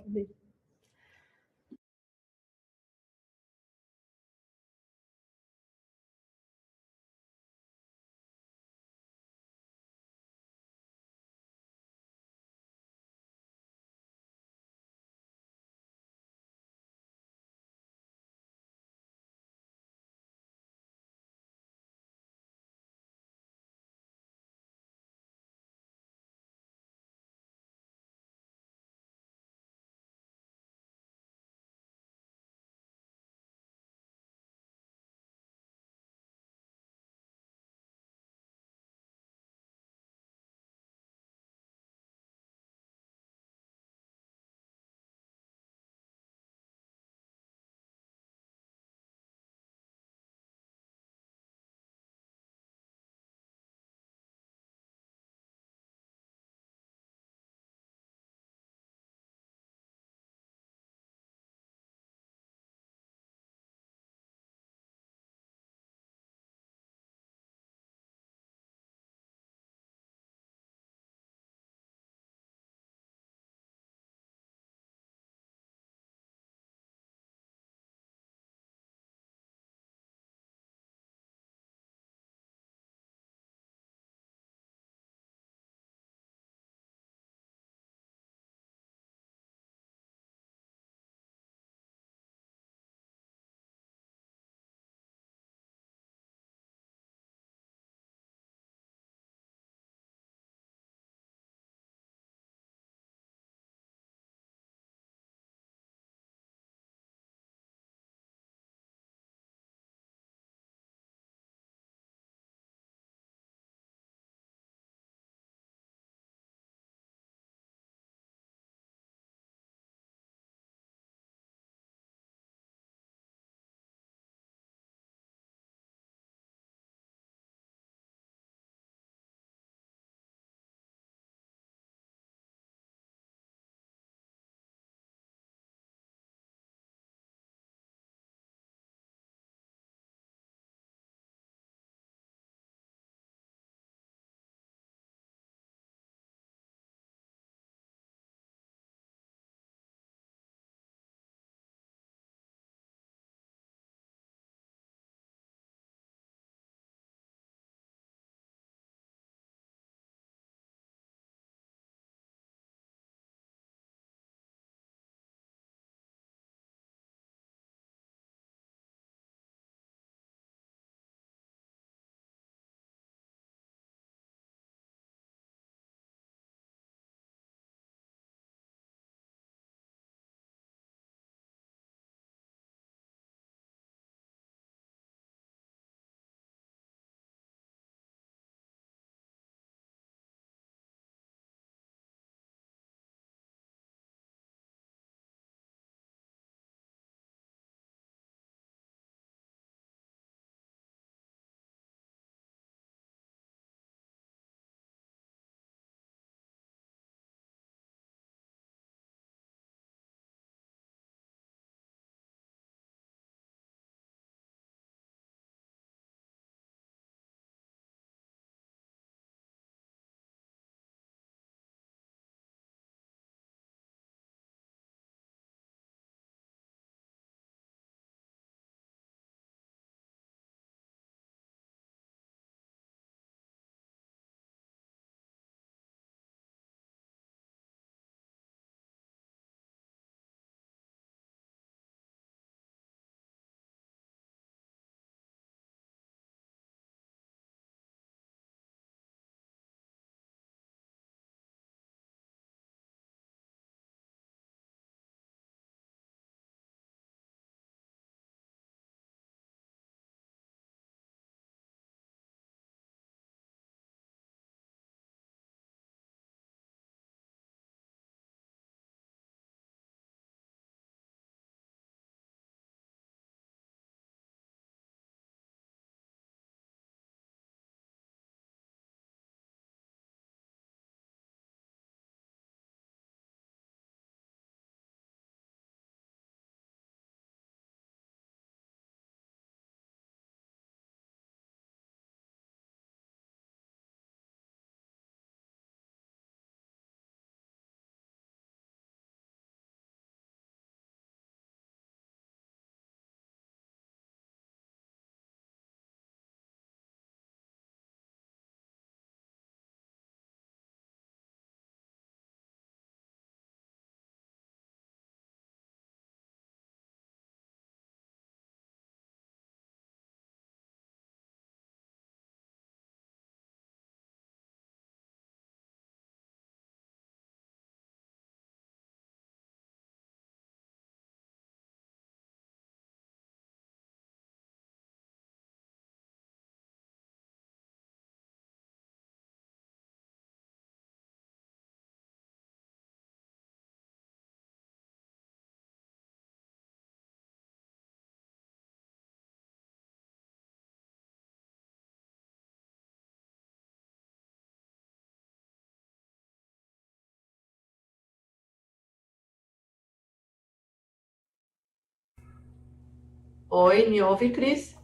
Oi, me ouve, Cris?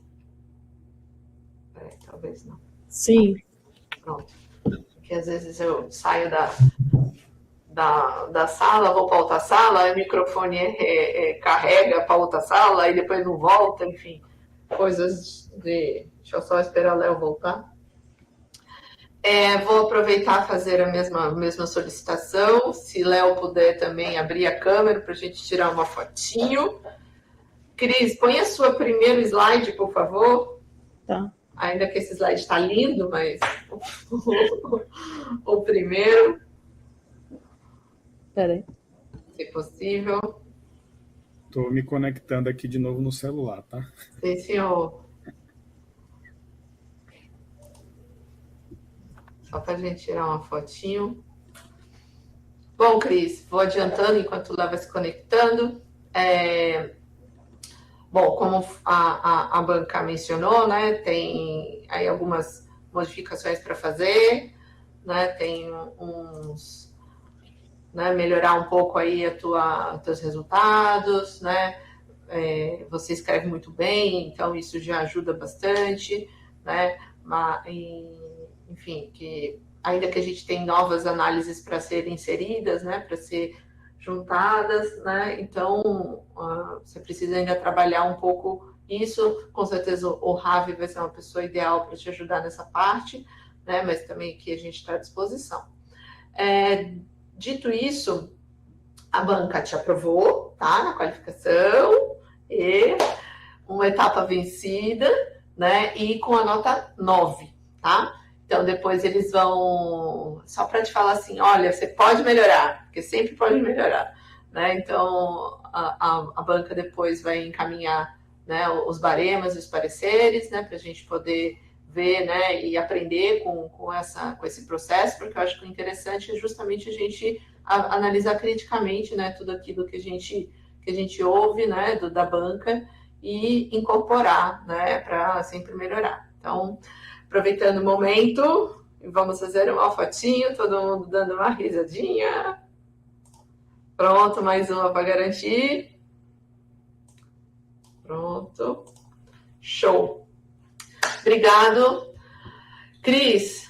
Peraí, talvez não. Sim. Pronto. Porque às vezes eu saio da sala, vou para outra sala, aí o microfone carrega para outra sala, aí depois não volta, enfim. Coisas de... Deixa eu só esperar o Léo voltar. Vou aproveitar e fazer a mesma solicitação. Se Léo puder também abrir a câmera para a gente tirar uma fotinho. Cris, põe a sua primeiro slide, por favor. Tá. Ainda que esse slide está lindo, mas o primeiro. Peraí. Se possível. Estou me conectando aqui de novo no celular, tá? Sim, senhor. Só para a gente tirar uma fotinho. Bom, Cris, vou adiantando enquanto o Léo vai se conectando. Bom, como a banca mencionou, né, tem aí algumas modificações para fazer, né, tem uns, né, melhorar um pouco aí teus resultados, né, você escreve muito bem, então isso já ajuda bastante, né, mas, enfim, que ainda que a gente tem novas análises para serem inseridas, né, para ser juntadas, né? Então você precisa ainda trabalhar um pouco isso. Com certeza o Ravi vai ser uma pessoa ideal para te ajudar nessa parte, né? Mas também que a gente está à disposição. Dito isso, a banca te aprovou, tá? Na qualificação e uma etapa vencida, né? E com a nota 9, tá? Então, depois eles vão... Só para te falar assim, olha, você pode melhorar, porque sempre pode melhorar, né? Então, a banca depois vai encaminhar, né, os baremas e os pareceres, né, para a gente poder ver, né, e aprender com esse processo, porque eu acho que o interessante é justamente a gente analisar criticamente, né, tudo aquilo que a gente ouve, né, da banca e incorporar, né, para sempre melhorar. Então, aproveitando o momento, vamos fazer uma fotinho, todo mundo dando uma risadinha. Pronto, mais uma para garantir. Pronto. Show. Obrigado. Cris,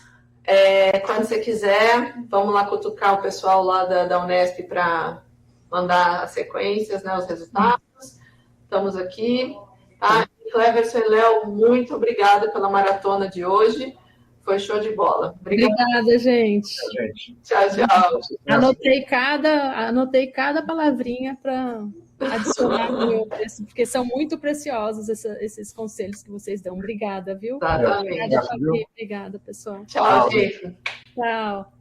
quando você quiser, vamos lá cutucar o pessoal lá da Unesp para mandar as sequências, né, os resultados. Estamos aqui. Tá? Cleverson e Léo, muito obrigada pela maratona de hoje. Foi show de bola. Obrigada, gente. Tchau, tchau. Anotei cada palavrinha para adicionar no meu texto, porque são muito preciosos esses conselhos que vocês dão. Obrigada, viu? Exatamente. Obrigada, Fabi. Obrigada, pessoal. Tchau, gente. Tchau.